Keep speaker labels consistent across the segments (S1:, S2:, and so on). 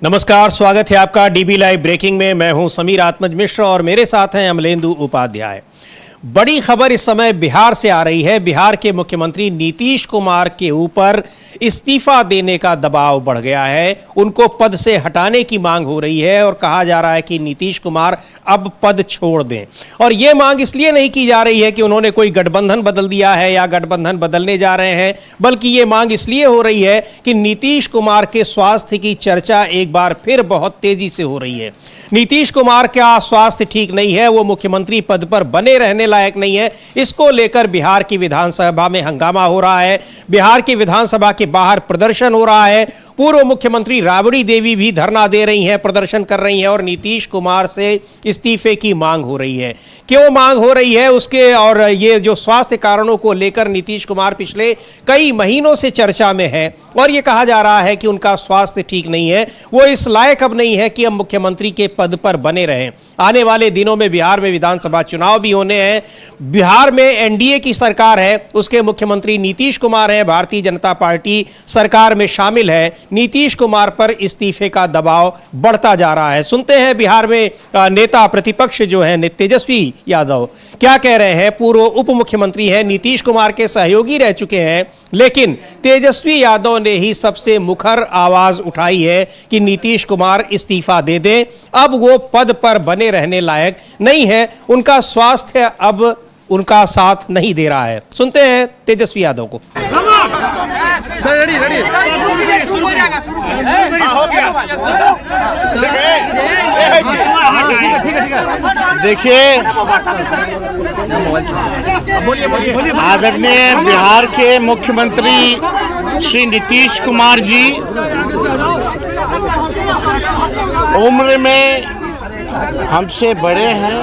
S1: नमस्कार, स्वागत है आपका डीबी लाइव ब्रेकिंग में। मैं हूं समीर आत्मज मिश्र और मेरे साथ हैं अमलेंदु उपाध्याय। बड़ी खबर इस समय बिहार से आ रही है। बिहार के मुख्यमंत्री नीतीश कुमार के ऊपर इस्तीफा देने का दबाव बढ़ गया है। उनको पद से हटाने की मांग हो रही है और कहा जा रहा है कि नीतीश कुमार अब पद छोड़ दें। और ये मांग इसलिए नहीं की जा रही है कि उन्होंने कोई गठबंधन बदल दिया है या गठबंधन बदलने जा रहे हैं, बल्कि ये मांग इसलिए हो रही है कि नीतीश कुमार के स्वास्थ्य की चर्चा एक बार फिर बहुत तेजी से हो रही है। नीतीश कुमार का स्वास्थ्य ठीक नहीं है, वो मुख्यमंत्री पद पर बने रहने लायक नहीं है। इसको लेकर बिहार की विधानसभा में हंगामा हो रहा है। बिहार की विधानसभा के बाहर प्रदर्शन हो रहा है। पूर्व मुख्यमंत्री राबड़ी देवी भी धरना दे रही हैं, प्रदर्शन कर रही हैं और नीतीश कुमार से इस्तीफे की मांग हो रही है। क्यों मांग हो रही है उसके और ये जो स्वास्थ्य कारणों को लेकर नीतीश कुमार पिछले कई महीनों से चर्चा में है और ये कहा जा रहा है कि उनका स्वास्थ्य ठीक नहीं है, वो इस लायक अब नहीं है कि अब मुख्यमंत्री के पद पर बने रहें। आने वाले दिनों में बिहार में विधानसभा चुनाव भी होने हैं। बिहार में एनडीए की सरकार है, उसके मुख्यमंत्री नीतीश कुमार हैं, भारतीय जनता पार्टी सरकार में शामिल है। नीतीश कुमार पर इस्तीफे का दबाव बढ़ता जा रहा है। सुनते हैं बिहार में नेता प्रतिपक्ष जो है तेजस्वी यादव क्या कह रहे हैं। पूर्व उप मुख्यमंत्री हैं, नीतीश कुमार के सहयोगी रह चुके हैं, लेकिन तेजस्वी यादव ने ही सबसे मुखर आवाज उठाई है कि नीतीश कुमार इस्तीफा दे दें, अब वो पद पर बने रहने लायक नहीं है, उनका स्वास्थ्य अब उनका साथ नहीं दे रहा है। सुनते हैं तेजस्वी यादव को।
S2: देखिए, आदरणीय बिहार के मुख्यमंत्री श्री नीतीश कुमार जी उम्र में हमसे बड़े हैं,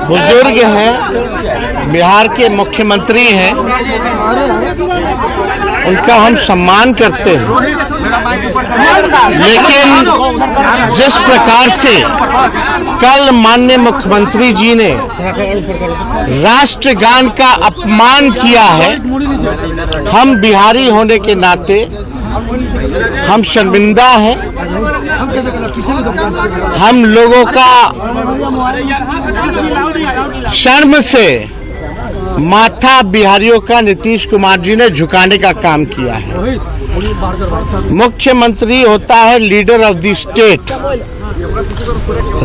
S2: बुजुर्ग हैं, बिहार के मुख्यमंत्री हैं, उनका हम सम्मान करते हैं। लेकिन जिस प्रकार से कल माननीय मुख्यमंत्री जी ने राष्ट्रगान का अपमान किया है, हम बिहारी होने के नाते हम शर्मिंदा हैं। हम लोगों का शर्म से माथा बिहारियों का नीतीश कुमार जी ने झुकाने का काम किया है। मुख्यमंत्री होता है लीडर ऑफ द स्टेट,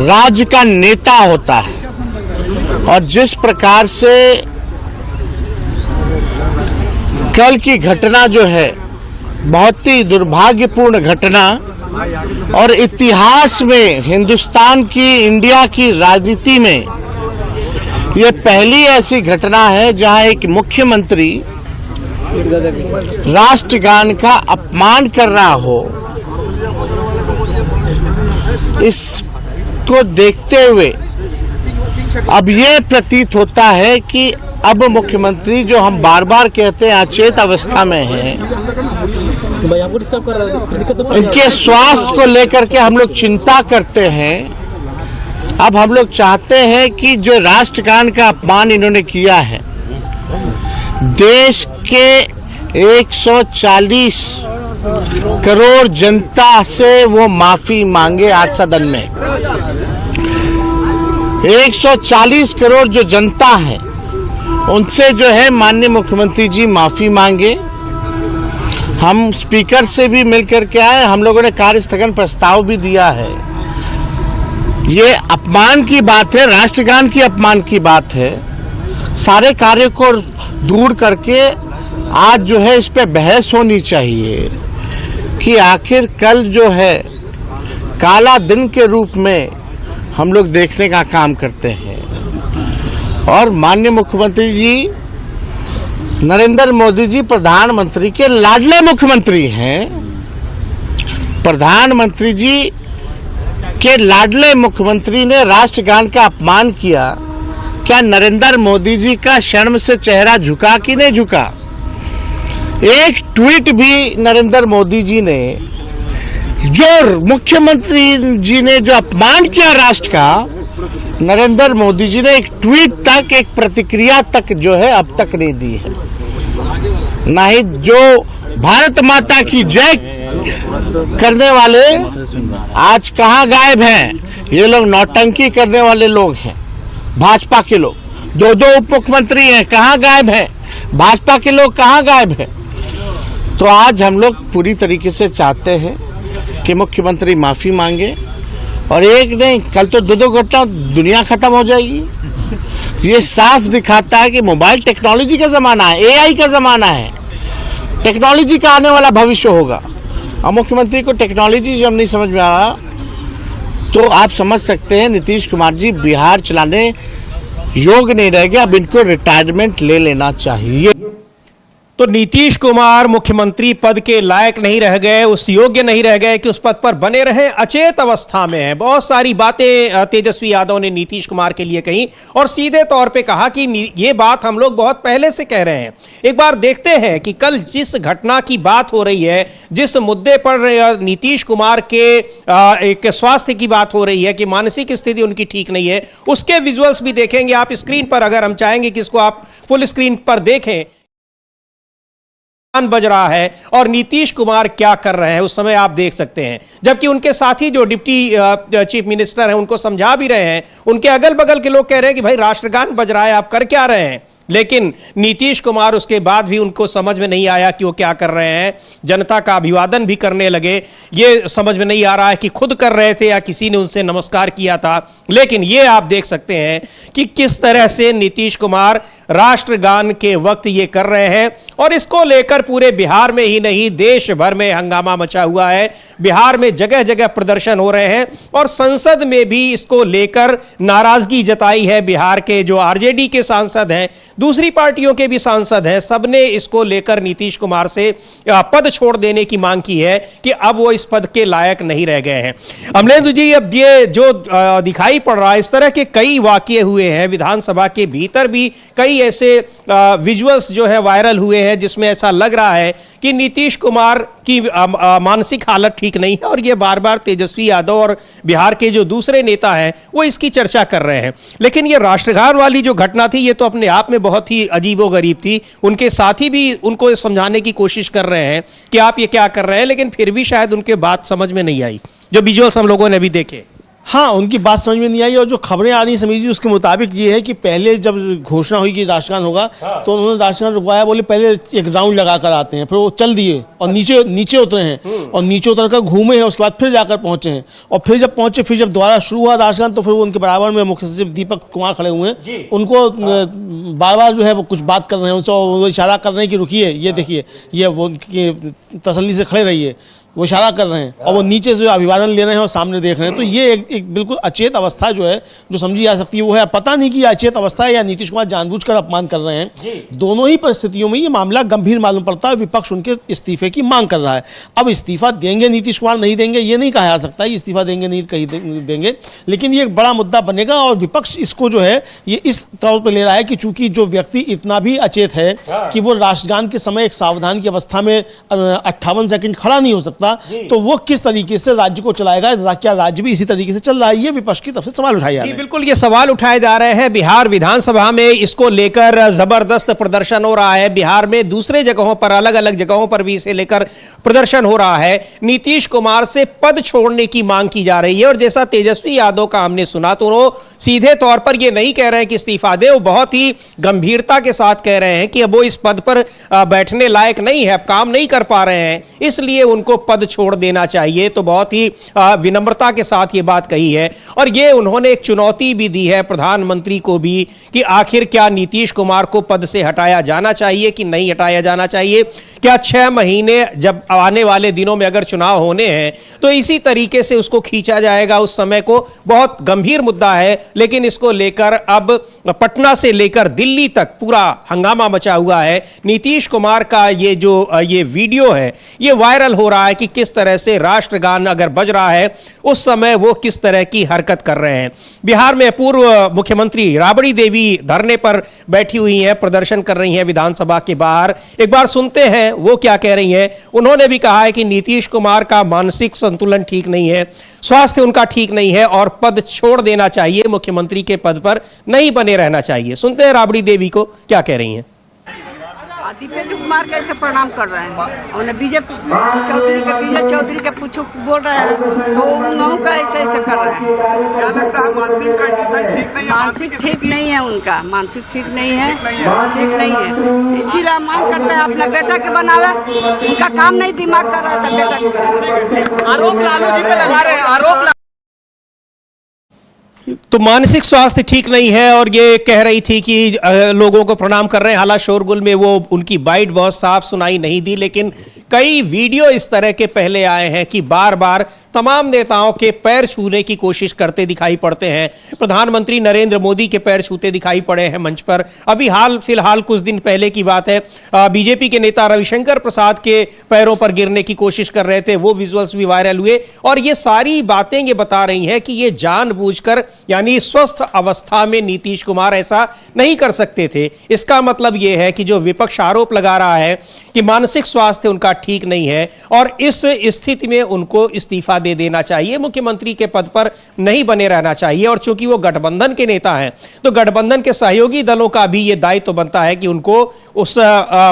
S2: राज्य का नेता होता है। और जिस प्रकार से कल की घटना जो है बहुत ही दुर्भाग्यपूर्ण घटना और इतिहास में हिंदुस्तान की, इंडिया की राजनीति में यह पहली ऐसी घटना है जहां एक मुख्यमंत्री राष्ट्रगान का अपमान कर रहा हो। इसको देखते हुए अब यह प्रतीत होता है कि अब मुख्यमंत्री जो हम बार बार कहते हैं अचेत अवस्था में हैं, इनके स्वास्थ्य को लेकर के हम लोग चिंता करते हैं। अब हम लोग चाहते हैं कि जो राष्ट्रगान का अपमान इन्होंने किया है, देश के 140 करोड़ जनता से वो माफी मांगे। आज सदन में 140 करोड़ जो जनता है उनसे जो है माननीय मुख्यमंत्री जी माफी मांगे। हम स्पीकर से भी मिलकर के आए, हम लोगों ने कार्य स्थगन प्रस्ताव भी दिया है। ये अपमान की बात है, राष्ट्रगान की अपमान की बात है। सारे कार्य को दूर करके आज जो है इस पे बहस होनी चाहिए कि आखिर कल जो है काला दिन के रूप में हम लोग देखने का काम करते हैं। और माननीय मुख्यमंत्री जी नरेंद्र मोदी जी प्रधानमंत्री के लाडले मुख्यमंत्री हैं। प्रधानमंत्री जी के लाडले मुख्यमंत्री ने राष्ट्रगान का अपमान किया। क्या नरेंद्र मोदी जी का शर्म से चेहरा झुका कि नहीं झुका? एक ट्वीट भी नरेंद्र मोदी जी ने, जो मुख्यमंत्री जी ने जो अपमान किया राष्ट्र का, नरेंद्र मोदी जी ने एक ट्वीट तक, एक प्रतिक्रिया तक जो है अब तक नहीं दी है। ना ही जो भारत माता की जय करने वाले आज कहाँ गायब हैं? ये लोग नौटंकी करने वाले लोग हैं, भाजपा के लोग। दो दो उप मुख्यमंत्री हैं, कहाँ गायब हैं? भाजपा के लोग कहाँ गायब हैं? तो आज हम लोग पूरी तरीके से चाहते हैं कि मुख्यमंत्री माफी मांगे, और एक नहीं, कल तो दो घटना, दुनिया खत्म हो जाएगी। ये साफ दिखाता है कि मोबाइल टेक्नोलॉजी का जमाना है, एआई का जमाना है, टेक्नोलॉजी का आने वाला भविष्य होगा। और मुख्यमंत्री को टेक्नोलॉजी जब नहीं समझ में आ रहा, तो आप समझ सकते हैं नीतीश कुमार जी बिहार चलाने योग्य नहीं रह गए। अब इनको रिटायरमेंट ले लेना चाहिए।
S1: तो नीतीश कुमार मुख्यमंत्री पद के लायक नहीं रह गए, उस योग्य नहीं रह गए कि उस पद पर बने रहे, अचेत अवस्था में है। बहुत सारी बातें तेजस्वी यादव ने नीतीश कुमार के लिए कही और सीधे तौर पे कहा कि ये बात हम लोग बहुत पहले से कह रहे हैं। एक बार देखते हैं कि कल जिस घटना की बात हो रही है, जिस मुद्दे पर नीतीश कुमार के एक स्वास्थ्य की बात हो रही है कि मानसिक स्थिति उनकी ठीक नहीं है, उसके विजुअल्स भी देखेंगे आप स्क्रीन पर। अगर हम चाहेंगे कि इसको आप फुल स्क्रीन पर देखें, बज रहा है और नीतीश कुमार क्या कर रहे हैं उस समय आप देख सकते हैं। जबकि उनके साथी जो डिप्टी चीफ मिनिस्टर हैं उनको समझा भी रहे हैं, उनके अगल बगल के लोग कह रहे हैं कि भाई राष्ट्रगान बज रहा है, आप कर क्या रहे हैं? लेकिन नीतीश कुमार उसके बाद भी उनको समझ में नहीं आया कि वो क्या कर रहे हैं। जनता का अभिवादन भी करने लगे, ये समझ में नहीं आ रहा है कि खुद कर रहे थे या किसी ने उनसे नमस्कार किया था। लेकिन ये आप देख सकते हैं कि किस तरह से नीतीश कुमार राष्ट्रगान के वक्त ये कर रहे हैं, और इसको लेकर पूरे बिहार में ही नहीं देश भर में हंगामा मचा हुआ है। बिहार में जगह जगह प्रदर्शन हो रहे हैं और संसद में भी इसको लेकर नाराजगी जताई है। बिहार के जो आरजेडी के सांसद हैं, दूसरी पार्टियों के भी सांसद हैं, सबने इसको लेकर नीतीश कुमार से पद छोड़ देने की मांग की है कि अब वो इस पद के लायक नहीं रह गए हैं। अमलेंदु जी, अब ये जो दिखाई पड़ रहा है, इस तरह के कई वाकये हुए हैं विधानसभा के भीतर भी, कई ऐसे विजुअल्स जो है वायरल हुए हैं जिसमें ऐसा लग रहा है कि नीतीश कुमार की मानसिक हालत ठीक नहीं है, और ये बार बार तेजस्वी यादव और बिहार के जो दूसरे नेता हैं वो इसकी चर्चा कर रहे हैं। लेकिन ये राष्ट्रगान वाली जो घटना थी, ये तो अपने आप में बहुत ही अजीबोगरीब थी। उनके साथी भी उनको समझाने की कोशिश कर रहे हैं कि आप ये क्या कर रहे हैं, लेकिन फिर भी शायद उनके बात समझ में नहीं आई, जो विजुअल्स हम लोगों ने अभी देखे।
S3: हाँ, उनकी बात समझ में नहीं आई, और जो खबरें आ रही समीर जी उसके मुताबिक ये है कि पहले जब घोषणा हुई कि राष्ट्रगान होगा, तो उन्होंने राष्ट्रगान रुकवाया, बोले पहले एक राउंड लगा कर आते हैं। फिर वो चल दिए और नीचे उतरे हैं, और नीचे उतर कर घूमे हैं, उसके बाद फिर जाकर पहुंचे हैं। और फिर जब पहुंचे, फिर जब दोबारा शुरू हुआ राष्ट्रगान, तो फिर वो उनके बराबर में मुख्य सचिव दीपक कुमार खड़े हुए हैं। उनको बार बार जो है वो कुछ बात कर रहे हैं, उनसे वो इशारा कर रहे हैं कि रुकिए, ये देखिए, ये वो तसल्ली से खड़े रहिए, वो इशारा कर रहे हैं, और वो नीचे से अभिवादन ले रहे हैं और सामने देख रहे हैं। तो ये एक बिल्कुल अचेत अवस्था जो है, जो समझी जा सकती है वो है। पता नहीं कि अचेत अवस्था है या नीतीश कुमार जानबूझकर अपमान कर रहे हैं। दोनों ही परिस्थितियों में ये मामला गंभीर मालूम पड़ता है। विपक्ष उनके इस्तीफे की मांग कर रहा है। अब इस्तीफा देंगे नीतीश कुमार, नहीं देंगे ये नहीं कहा जा सकता, इस्तीफा देंगे नहीं कहीं देंगे, लेकिन ये एक बड़ा मुद्दा बनेगा। और विपक्ष इसको जो है ये इस तौर पर ले रहा है कि चूंकि जो व्यक्ति इतना भी अचेत है कि वो राष्ट्रगान के समय एक सावधान की अवस्था में 58 सेकंड खड़ा नहीं हो सकता, तो वो किस तरीके से राज्य को चलाएगा? क्या राज्य भी इसी तरीके से चल रहा है? ये विपक्ष की तरफ से सवाल उठाए जा रहे हैं।
S1: बिल्कुल, ये सवाल उठाए जा रहे हैं। बिहार विधानसभा में इसको लेकर जबरदस्त प्रदर्शन हो रहा है। बिहार में दूसरे जगहों पर, अलग अलग जगहों पर भी इसे लेकर प्रदर्शन हो रहा है। नीतीश कुमार से पद छोड़ने की मांग की जा रही है, और जैसा तेजस्वी यादव का हमने सुना, तो वो सीधे तौर पर ये नहीं कह रहे हैं कि इस्तीफा दे, वो बहुत ही गंभीरता के साथ कह रहे हैं कि अब वो इस पद पर बैठने लायक नहीं है, अब काम नहीं कर पा रहे हैं, इसलिए उनको पद छोड़ देना चाहिए। तो बहुत ही विनम्रता के साथ ये बात कही है, और ये उन्होंने एक चुनौती भी दी है प्रधानमंत्री को भी कि आखिर क्या नीतीश कुमार को पद से हटाया जाना चाहिए कि नहीं हटाया जाना चाहिए। क्या 6 महीने जब आने वाले दिनों में अगर चुनाव होने हैं तो इसी तरीके से उसको खींचा जाएगा? उस समय को बहुत गंभीर मुद्दा है, लेकिन इसको लेकर अब पटना से लेकर दिल्ली तक पूरा हंगामा मचा हुआ है। नीतीश कुमार का ये वीडियो है, ये वायरल हो रहा है कि किस तरह से राष्ट्रगान अगर बज रहा है उस समय वो किस तरह की हरकत कर रहे हैं। बिहार में पूर्व मुख्यमंत्री राबड़ी देवी धरने पर बैठी हुई हैं, प्रदर्शन कर रही हैं विधानसभा के बाहर। एक बार सुनते हैं वो क्या कह रही हैं। उन्होंने भी कहा है कि नीतीश कुमार का मानसिक संतुलन ठीक नहीं है, स्वास्थ्य उनका ठीक नहीं है, और पद छोड़ देना चाहिए, मुख्यमंत्री के पद पर नहीं बने रहना चाहिए। सुनते हैं राबड़ी देवी को क्या कह रही हैं।
S4: दीपक कुमार कैसे प्रणाम कर रहे हैं, उन्हें बीजेपी चौधरी के पूछो बोल रहे हैं तो उन्होंने का ऐसे कर रहे हैं।
S5: क्या लगता है मानसिक कंडीशन ठीक नहीं है?
S4: मानसिक ठीक नहीं है, उनका मानसिक ठीक नहीं है, ठीक नहीं है। इसीलिए मांग करते हैं अपना बेटा के बनावे, उनका काम नहीं दिमाग कर रहा था बेटा।
S5: आरोप लालू जी पे लगा रहे हैं, आरोप
S1: तो मानसिक स्वास्थ्य ठीक नहीं है और ये कह रही थी कि लोगों को प्रणाम कर रहे हैं। हालांकि शोरगुल में वो उनकी बाइट बहुत साफ सुनाई नहीं दी, लेकिन कई वीडियो इस तरह के पहले आए हैं कि बार बार तमाम नेताओं के पैर छूने की कोशिश करते दिखाई पड़ते हैं। प्रधानमंत्री नरेंद्र मोदी के पैर छूते दिखाई पड़े हैं मंच पर। अभी हाल फिलहाल कुछ दिन पहले की बात है, बीजेपी के नेता रविशंकर प्रसाद के पैरों पर गिरने की कोशिश कर रहे थे, वो विजुअल्स भी वायरल हुए। और ये सारी बातें ये बता रही हैं कि ये जानबूझकर यानी स्वस्थ अवस्था में नीतीश कुमार ऐसा नहीं कर सकते थे। इसका मतलब यह है कि जो विपक्ष आरोप लगा रहा है कि मानसिक स्वास्थ्य उनका ठीक नहीं है और इस स्थिति में उनको इस्तीफा दे देना चाहिए, मुख्यमंत्री के पद पर नहीं बने रहना चाहिए। और चूंकि वो गठबंधन के नेता हैं तो गठबंधन के सहयोगी दलों का भी ये दायित्व तो बनता है कि उनको उस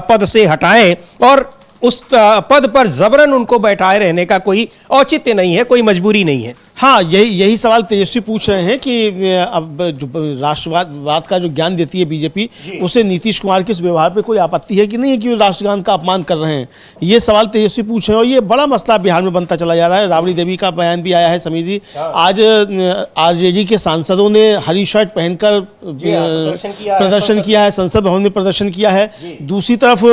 S1: पद से हटाएं और उस पद पर जबरन उनको बैठाए रहने का कोई औचित्य नहीं है, कोई मजबूरी नहीं है।
S3: हाँ, यही सवाल तेजस्वी पूछ रहे हैं कि अब जो राष्ट्रवाद का जो ज्ञान देती है बीजेपी, उसे नीतीश कुमार के इस व्यवहार पे कोई आपत्ति है कि नहीं है कि वो राष्ट्रगान का अपमान कर रहे हैं। ये सवाल तेजस्वी पूछ रहे हैं और ये बड़ा मसला बिहार में बनता चला जा रहा है। राबड़ी देवी का बयान भी आया है। समीर जी, आज आरजेडी के सांसदों ने हरी शर्ट पहनकर प्रदर्शन किया है, संसद भवन में प्रदर्शन किया है। दूसरी तरफ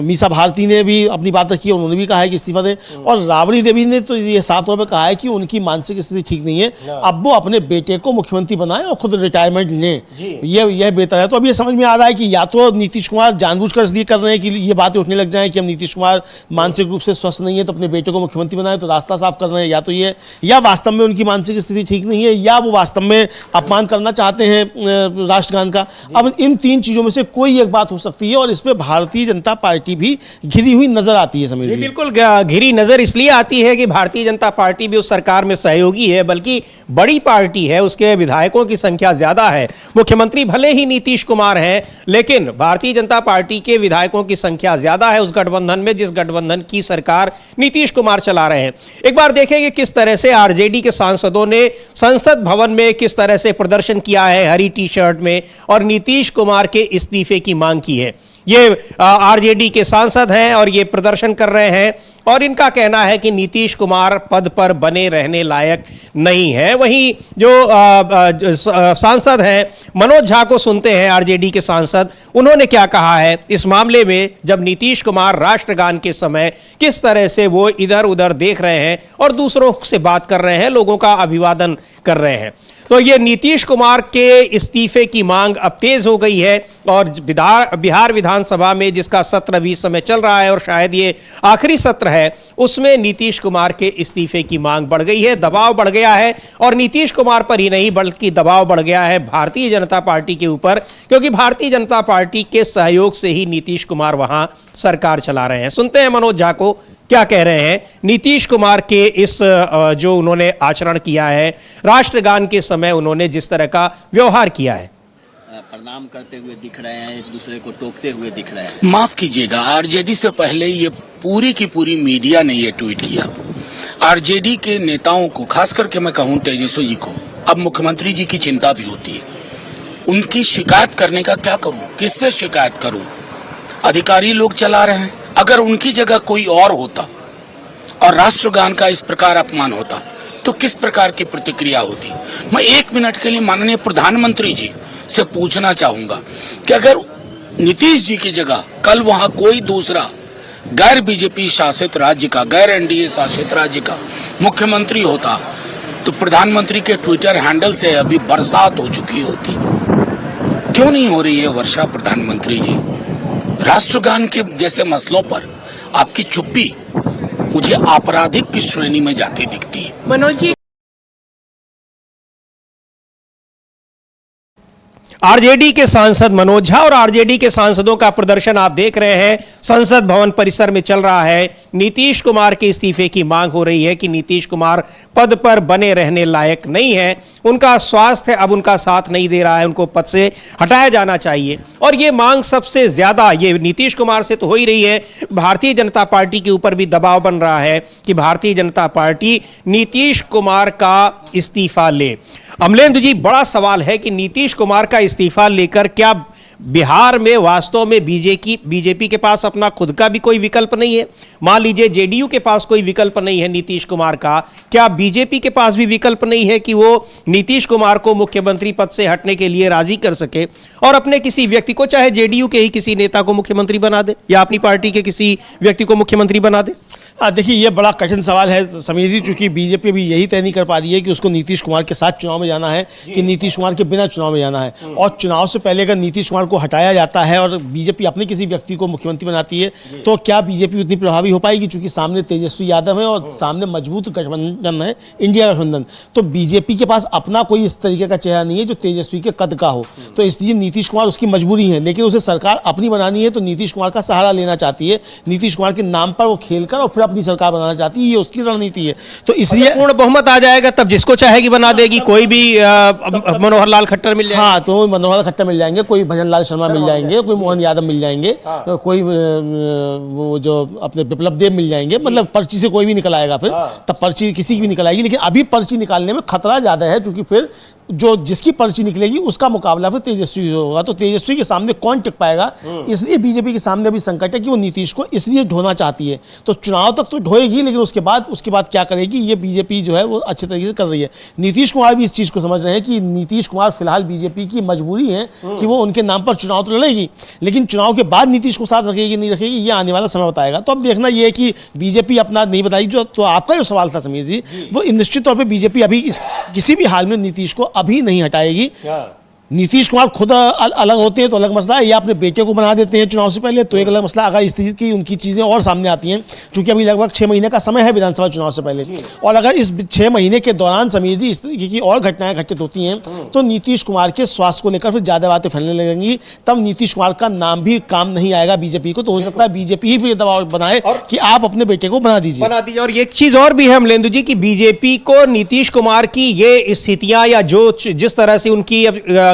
S3: मीसा भारती ने भी अपनी बात रखी है, उन्होंने भी कहा है कि इस्तीफा दें। और राबड़ी देवी ने तो ये साफ तौर पर कहा है कि उनकी मानसिक स्थिति ठीक नहीं है, अब वो अपने बेटे को मुख्यमंत्री बनाए और खुद रिटायरमेंट लें, यह बेहतर है। तो अब ये समझ में आ रहा है कि या तो नीतीश कुमार जानबूझकर इसलिए कर रहे हैं कि ये बातें उठने लग जाएं कि हम नीतीश कुमार मानसिक रूप से स्वस्थ नहीं है तो अपने बेटे को मुख्यमंत्री बनाए, तो रास्ता साफ कर रहे हैं। या तो ये, या वास्तव में उनकी मानसिक स्थिति ठीक नहीं है, या वो वास्तव में अपमान करना चाहते हैं राष्ट्रगान का। अब इन तीन चीजों में से कोई एक बात हो सकती है और इस पर भारतीय जनता पार्टी भी घिरी हुई नजर आती है। समीर जी,
S1: बिल्कुल घिरी नजर इसलिए आती है कि भारतीय जनता पार्टी भी उस सरकार में सहयोगी है, बल्कि बड़ी पार्टी है, उसके विधायकों की संख्या ज्यादा है। मुख्यमंत्री भले ही नीतीश कुमार हैं, लेकिन भारतीय जनता पार्टी के विधायकों की संख्या ज्यादा है उस गठबंधन में जिस गठबंधन की सरकार नीतीश कुमार चला रहे हैं। एक बार देखेंगे किस तरह से आरजेडी के सांसदों ने संसद भवन में किस तरह से प्रदर्शन किया है हरी टी शर्ट में और नीतीश कुमार के इस्तीफे की मांग की है। ये आरजेडी के सांसद हैं और ये प्रदर्शन कर रहे हैं और इनका कहना है कि नीतीश कुमार पद पर बने रहने लायक नहीं है। वहीं जो सांसद हैं मनोज झा को सुनते हैं, आरजेडी के सांसद, उन्होंने क्या कहा है इस मामले में जब नीतीश कुमार राष्ट्रगान के समय किस तरह से वो इधर उधर देख रहे हैं और दूसरों से बात कर रहे हैं, लोगों का अभिवादन कर रहे हैं। तो ये नीतीश कुमार के इस्तीफे की मांग अब तेज हो गई है और बिहार विधानसभा में जिसका सत्र भी समय चल रहा है और शायद ये आखिरी सत्र है, उसमें नीतीश कुमार के इस्तीफे की मांग बढ़ गई है, दबाव बढ़ गया है। और नीतीश कुमार पर ही नहीं बल्कि दबाव बढ़ गया है भारतीय जनता पार्टी के ऊपर, क्योंकि भारतीय जनता पार्टी के सहयोग से ही नीतीश कुमार वहां सरकार चला रहे हैं। सुनते हैं मनोज झा को क्या कह रहे हैं नीतीश कुमार के इस जो उन्होंने आचरण किया है, राष्ट्रगान के समय उन्होंने जिस तरह का व्यवहार किया है।
S6: प्रणाम करते हुए दिख रहे हैं, एक दूसरे को टोकते हुए दिख रहे हैं।
S7: माफ कीजिएगा, आरजेडी से पहले ये पूरी की पूरी मीडिया ने ये ट्वीट किया। आरजेडी के नेताओं को, खास करके मैं कहूं तेजस्वी जी को, अब मुख्यमंत्री जी की चिंता भी होती है। उनकी शिकायत करने का क्या करूं, किससे शिकायत करूं? अधिकारी लोग चला रहे हैं। अगर उनकी जगह कोई और होता और राष्ट्रगान का इस प्रकार अपमान होता तो किस प्रकार की प्रतिक्रिया होती? मैं एक मिनट के लिए माननीय प्रधानमंत्री जी से पूछना चाहूंगा कि अगर नीतीश जी की जगह कल वहां कोई दूसरा गैर बीजेपी शासित राज्य का, गैर एनडीए शासित राज्य का मुख्यमंत्री होता तो प्रधानमंत्री के ट्विटर हैंडल से अभी बरसात हो चुकी होती। क्यों नहीं हो रही है वर्षा प्रधानमंत्री जी? राष्ट्रगान के जैसे मसलों पर आपकी चुप्पी मुझे आपराधिक की श्रेणी में जाती दिखती है।
S5: मनोज जी,
S1: आरजेडी के सांसद मनोज झा और आरजेडी के सांसदों का प्रदर्शन आप देख रहे हैं, संसद भवन परिसर में चल रहा है। नीतीश कुमार के इस्तीफे की मांग हो रही है कि नीतीश कुमार पद पर बने रहने लायक नहीं है, उनका स्वास्थ्य अब उनका साथ नहीं दे रहा है, उनको पद से हटाया जाना चाहिए। और ये मांग सबसे ज्यादा ये नीतीश कुमार से तो हो ही रही है, भारतीय जनता पार्टी के ऊपर भी दबाव बन रहा है कि भारतीय जनता पार्टी नीतीश कुमार का इस्तीफा ले। अमलेंदु जी, बड़ा सवाल है कि नीतीश कुमार का इस्तीफा लेकर क्या बिहार में वास्तव में बीजेपी के पास अपना खुद का भी कोई विकल्प नहीं है? मान लीजिए जेडीयू के पास कोई विकल्प नहीं है नीतीश कुमार का, क्या बीजेपी के पास भी विकल्प नहीं है कि वो नीतीश कुमार को मुख्यमंत्री पद से हटने के लिए राजी कर सके और अपने किसी व्यक्ति को, चाहे जेडीयू के ही किसी नेता को मुख्यमंत्री बना दे या अपनी पार्टी के किसी व्यक्ति को मुख्यमंत्री बना दे?
S3: देखिए, ये बड़ा कठिन सवाल है समीर जी, चूंकि बीजेपी भी यही तय नहीं कर पा रही है कि उसको नीतीश कुमार के साथ चुनाव में जाना है कि नीतीश कुमार के बिना चुनाव में जाना है। और चुनाव से पहले अगर नीतीश कुमार को हटाया जाता है और बीजेपी अपने किसी व्यक्ति को मुख्यमंत्री बनाती है तो क्या बीजेपी उतनी प्रभावी हो पाएगी? चूंकि सामने तेजस्वी यादव है और सामने मजबूत गठबंधन है, इंडिया गठबंधन, तो बीजेपी के पास अपना कोई इस तरीके का चेहरा नहीं है जो तेजस्वी के कद का हो। तो इसलिए नीतीश कुमार उसकी मजबूरी है, लेकिन उसे सरकार अपनी बनानी है तो नीतीश कुमार का सहारा लेना चाहती है। नीतीश कुमार के नाम पर वो खेलकर और फिर अपनी सरकार बनाना चाहती है, ये उसकी रणनीति है। तो इसलिए
S1: पूर्ण बहुमत आ जाएगा तब जिसको चाहेगी बना देगी, कोई भी मनोहर लाल खट्टर मिल जाएगा।
S3: हाँ, तो मनोहर खट्टर मिल जाएंगे, कोई भजन लाल शर्मा मिल जाएंगे, कोई मोहन यादव मिल जाएंगे, कोई वो जो अपने विप्लव देव मिल जाएंगे। मतलब पर्ची से कोई भी निकल आएगा, फिर तब पर्ची किसी की भी निकल आएगी। लेकिन अभी पर्ची निकालने में खतरा ज्यादा है, क्योंकि फिर जो जिसकी पर्ची निकलेगी उसका मुकाबला फिर तेजस्वी होगा, तो तेजस्वी के सामने कौन टिक पाएगा? इसलिए बीजेपी के सामने अभी संकट है कि वो नीतीश को इसलिए ढोना चाहती है। तो चुनाव तक तो ढोएगी, लेकिन उसके बाद क्या करेगी ये बीजेपी जो है वो अच्छे तरीके से कर रही है। नीतीश कुमार भी इस चीज को समझ रहे हैं कि नीतीश कुमार फिलहाल बीजेपी की मजबूरी है कि वो उनके नाम पर चुनाव तो लड़ेगी, लेकिन चुनाव के बाद नीतीश को साथ रखेगी नहीं रखेगी ये आने वाला समय बताएगा। तो अब देखना ये है कि बीजेपी अपना नहीं बताएगी। जो तो आपका जो सवाल था समीर जी, वो निश्चित तौर पर बीजेपी अभी किसी भी हाल में नीतीश को अभी नहीं हटाएगी। नीतीश कुमार खुद अलग होते हैं तो अलग मसला है, या अपने बेटे को बना देते हैं चुनाव से पहले तो एक अलग मसला। अगर इस तरह की उनकी चीज़ें और सामने आती हैं, क्योंकि अभी लगभग 6 महीने का समय है विधानसभा चुनाव से पहले, और अगर इस 6 महीने के दौरान समीर जी इस तरीके की और घटनाएं घटित होती हैं तो नीतीश कुमार के स्वास्थ्य को लेकर फिर ज़्यादा बातें फैलने लगेंगी। तब नीतीश कुमार का नाम भी काम नहीं आएगा बीजेपी को। तो हो सकता है बीजेपी ही फिर दबाव बनाए कि आप अपने बेटे को बना दीजिए।
S1: और एक चीज और भी है अमलेंदु जी कि बीजेपी को नीतीश कुमार की ये स्थितियां या जिस तरह से उनकी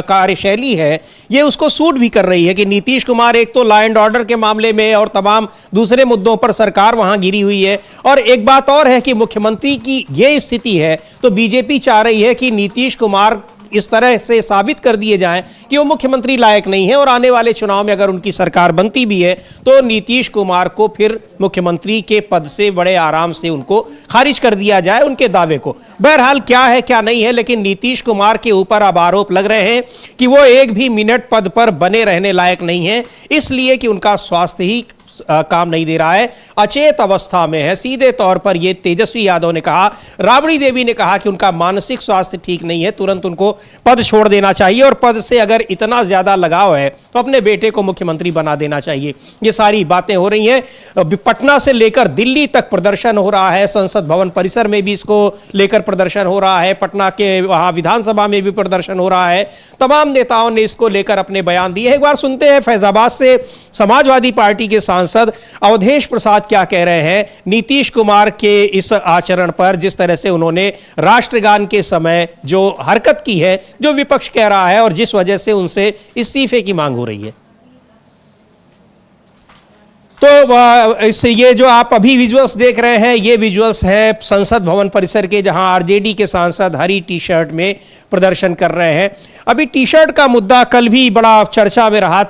S1: कार्यशैली है ये उसको सूट भी कर रही है कि नीतीश कुमार एक तो लॉ एंड ऑर्डर के मामले में और तमाम दूसरे मुद्दों पर सरकार वहां गिरी हुई है, और एक बात और है कि मुख्यमंत्री की ये स्थिति है तो बीजेपी चाह रही है कि नीतीश कुमार इस तरह से साबित कर दिए जाएं कि वो मुख्यमंत्री लायक नहीं है, और आने वाले चुनाव में अगर उनकी सरकार बनती भी है तो नीतीश कुमार को फिर मुख्यमंत्री के पद से बड़े आराम से उनको खारिज कर दिया जाए, उनके दावे को। बहरहाल क्या है क्या नहीं है, लेकिन नीतीश कुमार के ऊपर अब आरोप लग रहे हैं कि वो एक भी मिनट पद पर बने रहने लायक नहीं है, इसलिए कि उनका स्वास्थ्य ही काम नहीं दे रहा है, अचेत अवस्था में है। सीधे तौर पर यह तेजस्वी यादव ने कहा, राबड़ी देवी ने कहा कि उनका मानसिक स्वास्थ्य ठीक नहीं है, तुरंत उनको पद छोड़ देना चाहिए, और पद से अगर इतना ज्यादा लगाव है तो अपने बेटे को मुख्यमंत्री बना देना चाहिए। ये सारी बातें हो रही हैं। पटना से लेकर दिल्ली तक प्रदर्शन हो रहा है, संसद भवन परिसर में भी इसको लेकर प्रदर्शन हो रहा है, पटना के वहां विधानसभा में भी प्रदर्शन हो रहा है। तमाम नेताओं ने इसको लेकर अपने बयान दिए। एक बार सुनते हैं फैजाबाद से समाजवादी पार्टी के सांसद अवधेश प्रसाद क्या कह रहे हैं नीतीश कुमार के इस आचरण पर, जिस तरह से उन्होंने राष्ट्रगान के समय जो हरकत की है, जो विपक्ष कह रहा है, और जिस वजह से उनसे इस्तीफे की मांग हो रही है। तो इससे ये जो आप अभी विजुअल्स देख रहे हैं, ये विजुअल्स है संसद भवन परिसर के, जहां आरजेडी के सांसद हरी टी शर्ट में प्रदर्शन कर रहे हैं। अभी टी शर्ट का मुद्दा कल भी बड़ा चर्चा में रहा।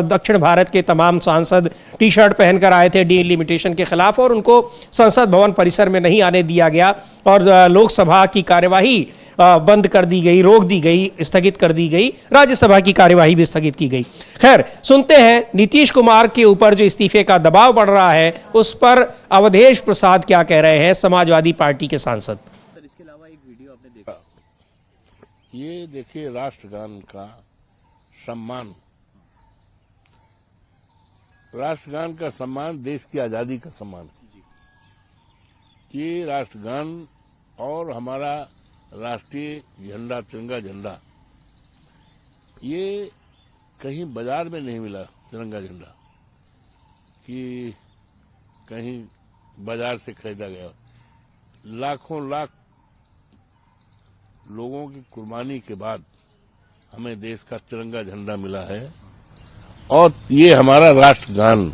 S1: दक्षिण भारत के तमाम सांसद टी शर्ट पहनकर आए थे डिलिमिटेशन के खिलाफ, और उनको संसद भवन परिसर में नहीं आने दिया गया, और लोकसभा की कार्यवाही बंद कर दी गई, रोक दी गई, स्थगित कर दी गई। राज्यसभा की कार्यवाही भी स्थगित की गई। खैर, सुनते हैं नीतीश कुमार के ऊपर जो इस्तीफे का दबाव बढ़ रहा है उस पर अवधेश प्रसाद क्या कह रहे हैं, समाजवादी पार्टी के सांसद।
S6: इसके अलावा एक वीडियो आपने देखा,
S2: ये देखिए राष्ट्रगान का सम्मान, राष्ट्रगान का सम्मान देश की आजादी का सम्मान। ये राष्ट्रगान और हमारा राष्ट्रीय झंडा, तिरंगा झंडा,
S8: ये कहीं बाजार में नहीं मिला तिरंगा झंडा कि कहीं बाजार से खरीदा गया। लाखों लाख लोगों की कुर्बानी के बाद हमें देश का तिरंगा झंडा मिला है और ये हमारा राष्ट्रगान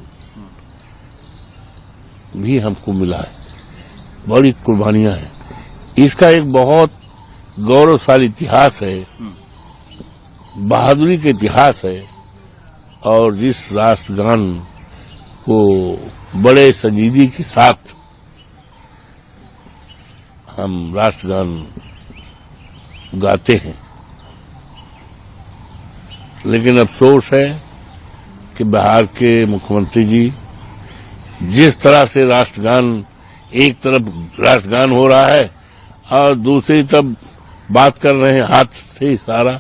S8: भी हमको मिला है। बड़ी कुर्बानियां हैं। इसका एक बहुत गौरवशाली इतिहास है, बहादुरी का इतिहास है और जिस राष्ट्रगान को बड़े संजीदगी के साथ हम राष्ट्रगान गाते हैं, लेकिन अफसोस है कि बिहार के मुख्यमंत्री जी जिस तरह से राष्ट्रगान, एक तरफ राष्ट्रगान हो रहा है और दूसरी तरफ बात कर रहे हैं हाथ से इशारा,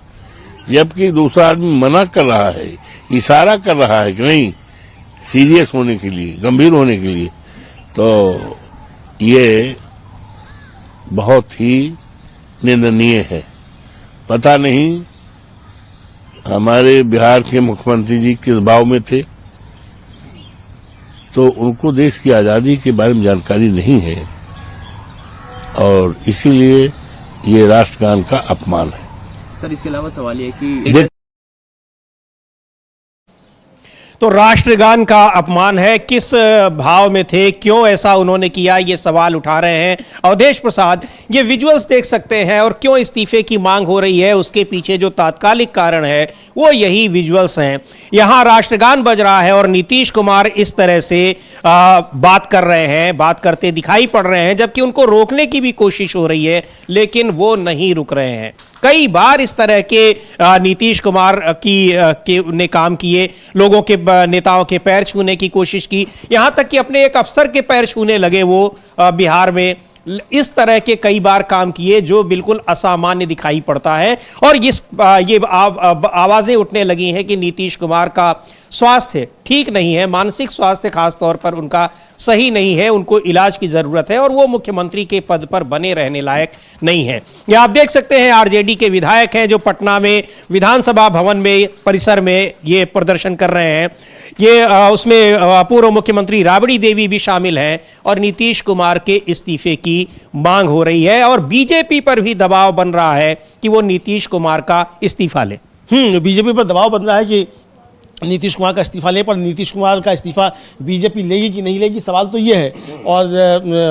S8: जबकि दूसरा आदमी मना कर रहा है, इशारा कर रहा है कि नहीं, सीरियस होने के लिए, गंभीर होने के लिए। तो ये बहुत ही निंदनीय है। पता नहीं हमारे बिहार के मुख्यमंत्री जी किस भाव में थे, तो उनको देश की आजादी के बारे में जानकारी नहीं है और इसीलिए ये राष्ट्रगान का अपमान है।
S6: सर, इसके अलावा सवाल ये कि
S1: तो राष्ट्रगान का अपमान है, किस भाव में थे, क्यों ऐसा उन्होंने किया, ये सवाल उठा रहे हैं अवधेश प्रसाद। ये विजुअल्स देख सकते हैं और क्यों इस्तीफे की मांग हो रही है, उसके पीछे जो तात्कालिक कारण है वो यही विजुअल्स हैं। यहां राष्ट्रगान बज रहा है और नीतीश कुमार इस तरह से बात कर रहे हैं, बात करते दिखाई पड़ रहे हैं, जबकि उनको रोकने की भी कोशिश हो रही है लेकिन वो नहीं रुक रहे हैं। कई बार इस तरह के नीतीश कुमार ने काम किए, लोगों के नेताओं के पैर छूने की कोशिश की, यहां तक कि अपने एक अफसर के पैर छूने लगे वो बिहार में। इस तरह के कई बार काम किए जो बिल्कुल असामान्य दिखाई पड़ता है और ये आवाजें उठने लगी हैं कि नीतीश कुमार का स्वास्थ्य ठीक नहीं है, मानसिक स्वास्थ्य खास तौर पर उनका सही नहीं है, उनको इलाज की जरूरत है और वो मुख्यमंत्री के पद पर बने रहने लायक नहीं है। ये आप देख सकते हैं आरजेडी के विधायक हैं जो पटना में विधानसभा भवन में परिसर में ये प्रदर्शन कर रहे हैं। ये उसमें पूर्व मुख्यमंत्री राबड़ी देवी भी शामिल हैं और नीतीश कुमार के इस्तीफे की मांग हो रही है और बीजेपी पर भी दबाव बन रहा है कि वो नीतीश कुमार का इस्तीफा ले।
S3: बीजेपी पर दबाव बन रहा है कि नीतीश कुमार का इस्तीफा ले, पर नीतीश कुमार का इस्तीफा बीजेपी लेगी कि नहीं लेगी, सवाल तो ये है। और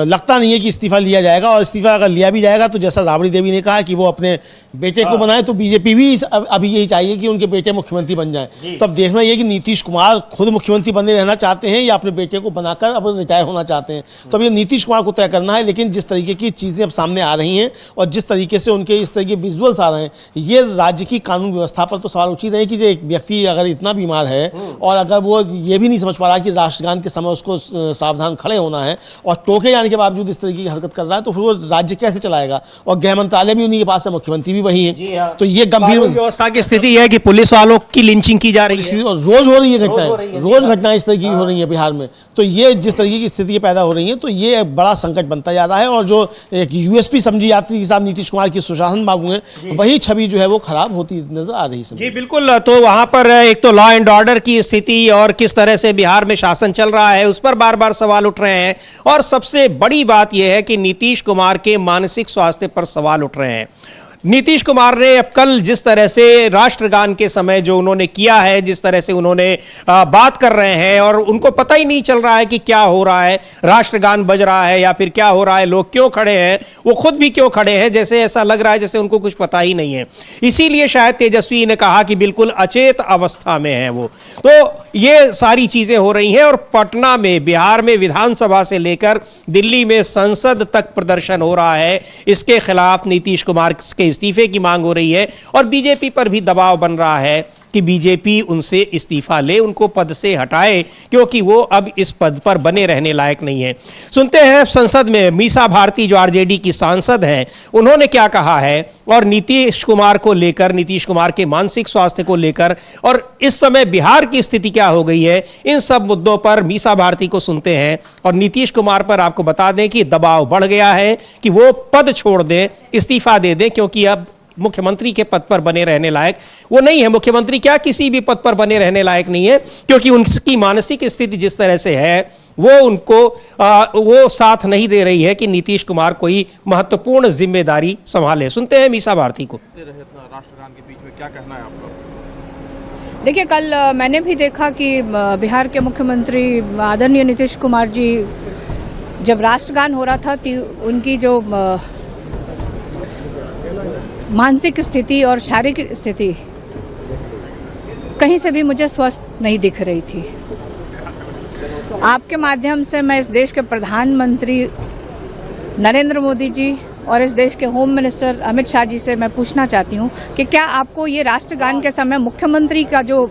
S3: लगता नहीं है कि इस्तीफा लिया जाएगा और इस्तीफा अगर लिया भी जाएगा तो जैसा राबड़ी देवी ने कहा कि वो अपने बेटे को बनाए, तो बीजेपी भी अभी यही चाहिए कि उनके बेटे मुख्यमंत्री बन जाए। तो अब देखना ये कि नीतीश कुमार खुद मुख्यमंत्री बने रहना चाहते हैं या अपने बेटे को बनाकर अब रिटायर होना चाहते हैं, तो अब ये नीतीश कुमार को तय करना है। लेकिन जिस तरीके की चीज़ें अब सामने आ रही हैं और जिस तरीके से उनके इस तरह के विजुअल्स आ रहे हैं, ये राज्य की कानून व्यवस्था पर तो सवाल उचित है कि जो एक व्यक्ति अगर इतना बीमार है और अगर वो ये भी नहीं समझ पा रहा कि राष्ट्रगान के समय उसको सावधान खड़े होना है और टोके जाने के बावजूद इस तरीके की हरकत कर रहा है, तो फिर वो राज्य कैसे चलाएगा। और गृह मंत्रालय भी उन्हीं के पास है, मुख्यमंत्री भी वही है। तो ये गंभीर
S1: व्यवस्था की स्थिति है कि पुलिस वालों की लिंचिंग की जा रही है,
S3: रोज हो रही है घटनाएं, रोज घटनाएं इस तरह की हो रही है बिहार में। तो ये जिस तरीके की स्थिति पैदा हो रही है, तो ये बड़ा संकट बनता जा रहा है और जो एक यूएसपी समझी जाती है साहब नीतीश कुमार की सुशासन बाबू है, वही छवि जो है वो खराब होती नजर आ रही है।
S1: जी बिल्कुल। तो वहां पर एक तो लॉ एंड ऑर्डर की स्थिति और किस तरह से बिहार में शासन चल रहा है उस पर बार बार सवाल उठ रहे हैं और सबसे बड़ी बात यह है कि नीतीश कुमार के मानसिक स्वास्थ्य पर सवाल उठ रहे हैं। नीतीश कुमार ने अब कल जिस तरह से राष्ट्रगान के समय जो उन्होंने किया है, जिस तरह से उन्होंने बात कर रहे हैं और उनको पता ही नहीं चल रहा है कि क्या हो रहा है, राष्ट्रगान बज रहा है या फिर क्या हो रहा है, लोग क्यों खड़े हैं, वो खुद भी क्यों खड़े हैं, जैसे ऐसा लग रहा है जैसे उनको कुछ पता ही नहीं है। इसीलिए शायद तेजस्वी ने कहा कि बिल्कुल अचेत अवस्था में है वो। तो ये सारी चीजें हो रही हैं और पटना में, बिहार में विधानसभा से लेकर दिल्ली में संसद तक प्रदर्शन हो रहा है। इसके खिलाफ नीतीश कुमार के इस्तीफे की मांग हो रही है और बीजेपी पर भी दबाव बन रहा है कि बीजेपी उनसे इस्तीफा ले, उनको पद से हटाए, क्योंकि वो अब इस पद पर बने रहने लायक नहीं है। सुनते हैं संसद में मीसा भारती जो आरजेडी की सांसद हैं, उन्होंने क्या कहा है और नीतीश कुमार को लेकर, नीतीश कुमार के मानसिक स्वास्थ्य को लेकर और इस समय बिहार की स्थिति क्या हो गई है, इन सब मुद्दों पर मीसा भारती को सुनते हैं। और नीतीश कुमार पर आपको बता दें कि दबाव बढ़ गया है कि वो पद छोड़ दें, इस्तीफा दे दें, क्योंकि अब मुख्यमंत्री के पद पर बने रहने लायक वो नहीं है। मुख्यमंत्री क्या किसी भी पद पर बने रहने लायक नहीं है, क्योंकि उनकी मानसिक स्थिति जिस तरह से है वो उनको वो साथ नहीं दे रही है कि नीतीश कुमार कोई महत्वपूर्ण जिम्मेदारी संभाले। सुनते हैं मीसा भारती को।
S5: राष्ट्रगान के बीच में क्या कहना है आपका?
S9: देखिए, कल मैंने भी देखा कि बिहार के मुख्यमंत्री आदरणीय नीतीश कुमार जी जब राष्ट्रगान हो रहा था उनकी जो मानसिक स्थिति और शारीरिक स्थिति कहीं से भी मुझे स्वस्थ नहीं दिख रही थी। आपके माध्यम से मैं इस देश के प्रधानमंत्री नरेंद्र मोदी जी और इस देश के होम मिनिस्टर अमित शाह जी से मैं पूछना चाहती हूँ कि क्या आपको ये राष्ट्रगान के समय मुख्यमंत्री का जो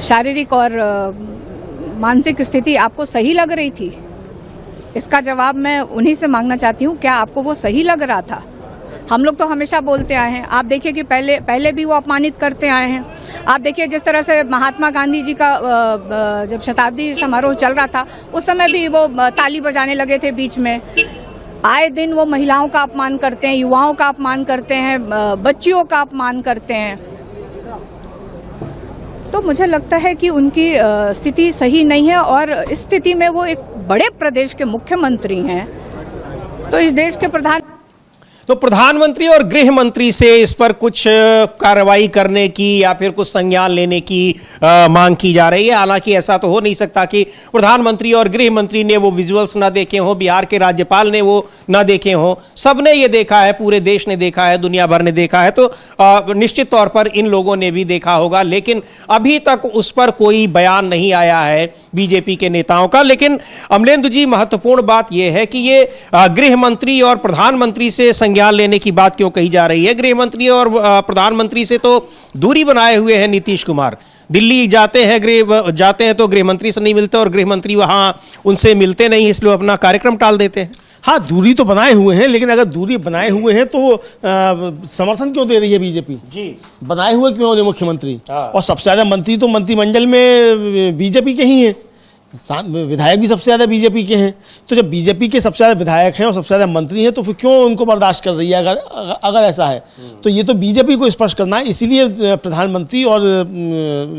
S9: शारीरिक और मानसिक स्थिति आपको सही लग रही थी? इसका जवाब मैं उन्हीं से मांगना चाहती हूँ, क्या आपको वो सही लग रहा था? हम लोग तो हमेशा बोलते आए हैं, आप देखिए कि पहले भी वो अपमानित करते आए हैं। आप देखिए जिस तरह से महात्मा गांधी जी का जब शताब्दी समारोह चल रहा था उस समय भी वो ताली बजाने लगे थे बीच में। आए दिन वो महिलाओं का अपमान करते हैं, युवाओं का अपमान करते हैं, बच्चियों का अपमान करते हैं। तो मुझे लगता है कि उनकी स्थिति सही नहीं है और इस स्थिति में वो एक बड़े प्रदेश के मुख्यमंत्री हैं, तो इस देश के
S1: तो प्रधानमंत्री और गृह मंत्री से इस पर कुछ कार्रवाई करने की या फिर कुछ संज्ञान लेने की मांग की जा रही है। हालांकि ऐसा तो हो नहीं सकता कि प्रधानमंत्री और गृह मंत्री ने वो विजुअल्स ना देखे हों, बिहार के राज्यपाल ने वो ना देखे हों। सबने ये देखा है, पूरे देश ने देखा है, दुनिया भर ने देखा है, तो निश्चित तौर पर इन लोगों ने भी देखा होगा। लेकिन अभी तक उस पर कोई बयान नहीं आया है बीजेपी के नेताओं का। लेकिन अमलेंदु जी, महत्वपूर्ण बात यह है कि ये गृह मंत्री और प्रधानमंत्री से संज्ञान लेने की बात क्यों कही जा रही है? गृह मंत्री और प्रधानमंत्री से तो दूरी बनाए हुए हैं नीतीश कुमार। दिल्ली जाते हैं तो गृह मंत्री से नहीं मिलते और गृह मंत्री वहां उनसे मिलते नहीं, इसलिए अपना कार्यक्रम टाल देते हैं।
S3: हाँ, दूरी तो बनाए हुए हैं, लेकिन अगर दूरी बनाए हुए हैं तो समर्थन क्यों दे रही है बीजेपी जी? बनाए हुए क्यों नहीं मुख्यमंत्री? और सबसे ज्यादा मंत्री तो मंत्रिमंडल में बीजेपी के ही हैं, विधायक भी सबसे ज़्यादा बीजेपी के हैं। तो जब बीजेपी के सबसे ज़्यादा विधायक हैं और सबसे ज़्यादा मंत्री हैं तो फिर क्यों उनको बर्दाश्त कर रही है? अगर ऐसा है तो ये तो बीजेपी को स्पष्ट करना है। इसीलिए प्रधानमंत्री और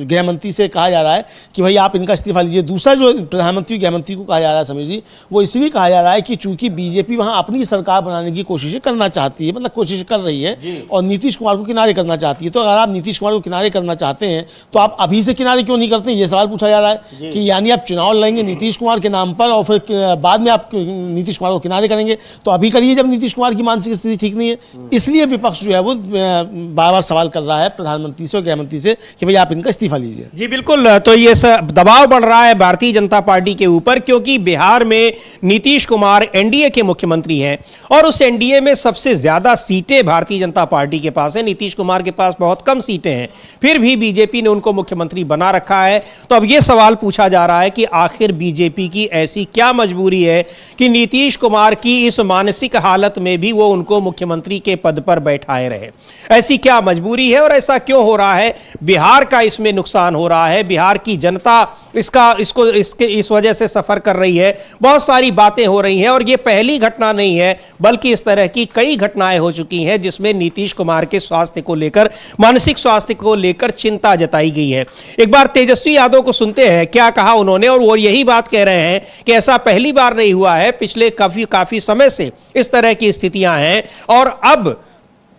S3: गृह मंत्री से कहा जा रहा है कि भाई आप इनका इस्तीफा लीजिए। दूसरा जो प्रधानमंत्री गृह मंत्री को कहा जा रहा है समीर जी, वो इसीलिए कहा जा रहा है कि चूंकि बीजेपी वहाँ अपनी सरकार बनाने की कोशिशें करना चाहती है, मतलब कोशिश कर रही है और नीतीश कुमार को किनारे करना चाहती है। तो अगर आप नीतीश कुमार को किनारे करना चाहते हैं तो आप अभी से किनारे क्यों नहीं करते? ये सवाल पूछा जा रहा है कि यानी आप चुनाव लड़ेंगे नीतीश कुमार के नाम पर और फिर बाद में आप नीतीश कुमार को किनारे करेंगे, तो अभी करिए जब नीतीश कुमार की मानसिक स्थिति ठीक नहीं है। इसलिए विपक्ष जो है वो बार बार सवाल कर रहा है प्रधानमंत्री से और गृह मंत्री से कि भाई आप इनका इस्तीफा लीजिए।
S1: जी बिल्कुल, तो ये दबाव बढ़ रहा है भारतीय जनता पार्टी के ऊपर, क्योंकि बिहार में नीतीश कुमार एनडीए के मुख्यमंत्री हैं और उस एनडीए में सबसे ज्यादा सीटें भारतीय जनता पार्टी के पास है। नीतीश कुमार के पास बहुत कम सीटें हैं, फिर भी बीजेपी ने उनको मुख्यमंत्री बना रखा है। तो अब यह सवाल पूछा जा रहा है कि आखिर बीजेपी की ऐसी क्या मजबूरी है कि नीतीश कुमार की इस मानसिक हालत में भी वो उनको मुख्यमंत्री के पद पर बैठाए रहे? ऐसी क्या मजबूरी है और ऐसा क्यों हो रहा है? बिहार का इसमें नुकसान हो रहा है, बिहार की जनता इस वजह से सफर कर रही है। बहुत सारी बातें हो रही हैं और ये पहली घटना नहीं है, बल्कि इस तरह की कई घटनाएं हो चुकी हैं जिसमें नीतीश कुमार के स्वास्थ्य को लेकर, मानसिक स्वास्थ्य को लेकर चिंता जताई गई है। एक बार तेजस्वी यादव को सुनते हैं क्या कहा उन्होंने, और वो यही बात कह रहे हैं कि ऐसा पहली बार नहीं हुआ है, पिछले काफी समय से इस तरह की स्थितियां हैं और अब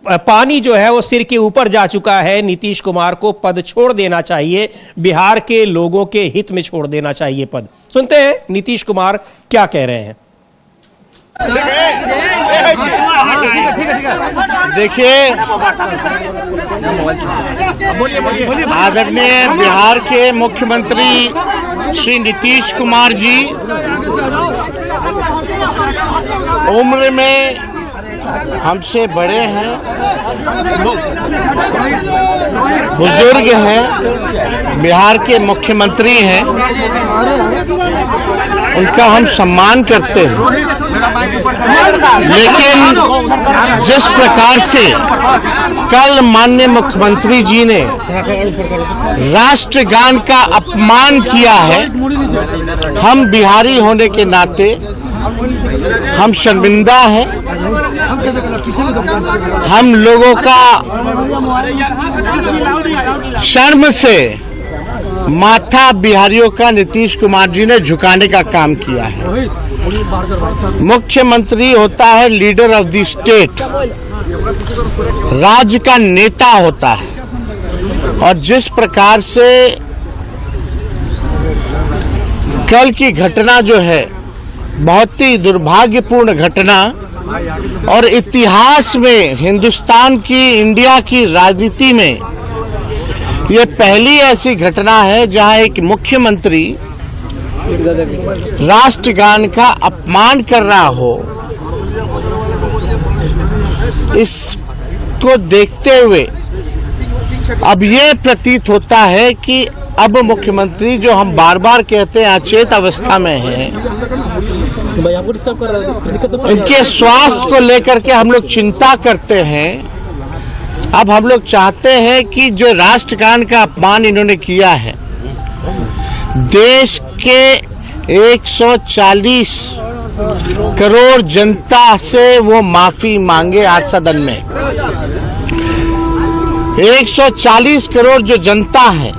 S1: पानी जो है वो सिर के ऊपर जा चुका है। नीतीश कुमार को पद छोड़ देना चाहिए, बिहार के लोगों के हित में छोड़ देना चाहिए पद। सुनते हैं नीतीश कुमार क्या कह रहे हैं।
S2: देखिए, आदरणीय बिहार के मुख्यमंत्री श्री नीतीश कुमार जी उम्र में हमसे बड़े हैं, बुजुर्ग हैं, बिहार के मुख्यमंत्री हैं, उनका हम सम्मान करते हैं। लेकिन जिस प्रकार से कल माननीय मुख्यमंत्री जी ने राष्ट्रगान का अपमान किया है, हम बिहारी होने के नाते हम शर्मिंदा हैं हम लोगों का शर्म से माथा बिहारियों का नीतीश कुमार जी ने झुकाने का काम किया है। मुख्यमंत्री होता है लीडर ऑफ द स्टेट, राज्य का नेता होता है, और जिस प्रकार से कल की घटना जो है बहुत ही दुर्भाग्यपूर्ण घटना, और इतिहास में हिंदुस्तान की, इंडिया की राजनीति में ये पहली ऐसी घटना है जहां एक मुख्यमंत्री राष्ट्रगान का अपमान कर रहा हो। इसको देखते हुए अब ये प्रतीत होता है कि अब मुख्यमंत्री, जो हम बार बार कहते हैं अचेत अवस्था में हैं, इनके स्वास्थ्य को लेकर के हम लोग चिंता करते हैं। अब हम लोग चाहते हैं कि जो राष्ट्रगान का अपमान इन्होंने किया है, देश के 140 करोड़ जनता से वो माफी मांगे आज सदन में। 140 करोड़ जो जनता है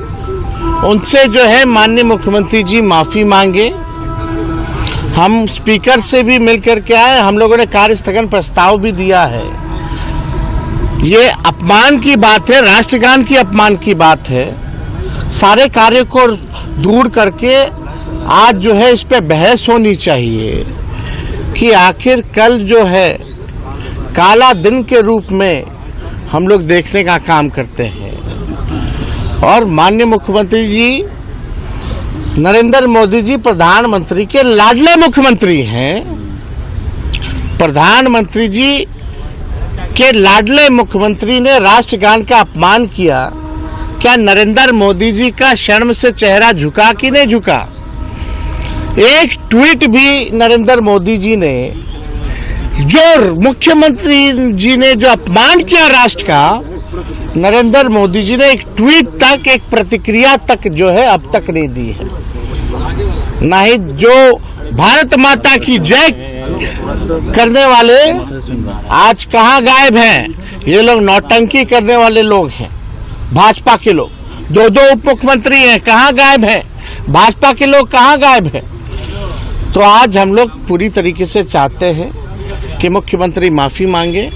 S2: उनसे जो है माननीय मुख्यमंत्री जी माफी मांगे। हम स्पीकर से भी मिलकर के आए, हम लोगों ने कार्य स्थगन प्रस्ताव भी दिया है। ये अपमान की बात है, राष्ट्रगान की अपमान की बात है। सारे कार्य को दूर करके आज जो है इस पे बहस होनी चाहिए कि आखिर कल जो है काला दिन के रूप में हम लोग देखने का काम करते हैं। और माननीय मुख्यमंत्री जी नरेंद्र मोदी जी प्रधानमंत्री के लाडले मुख्यमंत्री हैं। प्रधानमंत्री जी के लाडले मुख्यमंत्री ने राष्ट्रगान का अपमान किया। क्या नरेंद्र मोदी जी का शर्म से चेहरा झुका कि नहीं झुका? एक ट्वीट भी नरेंद्र मोदी जी ने, जो मुख्यमंत्री जी ने जो अपमान किया राष्ट्र का, नरेंद्र मोदी जी ने एक ट्वीट तक, एक प्रतिक्रिया तक जो है अब तक नहीं दी है। नहीं जो भारत माता की जय करने वाले आज कहाँ गायब हैं? ये लोग नौटंकी करने वाले लोग हैं, भाजपा के लोग। दो दो उप मुख्यमंत्री हैं, कहाँ गायब हैं? भाजपा के लोग कहाँ गायब हैं? तो आज हम लोग पूरी तरीके से चाहते हैं कि मुख्यमंत्री माफी मांगे,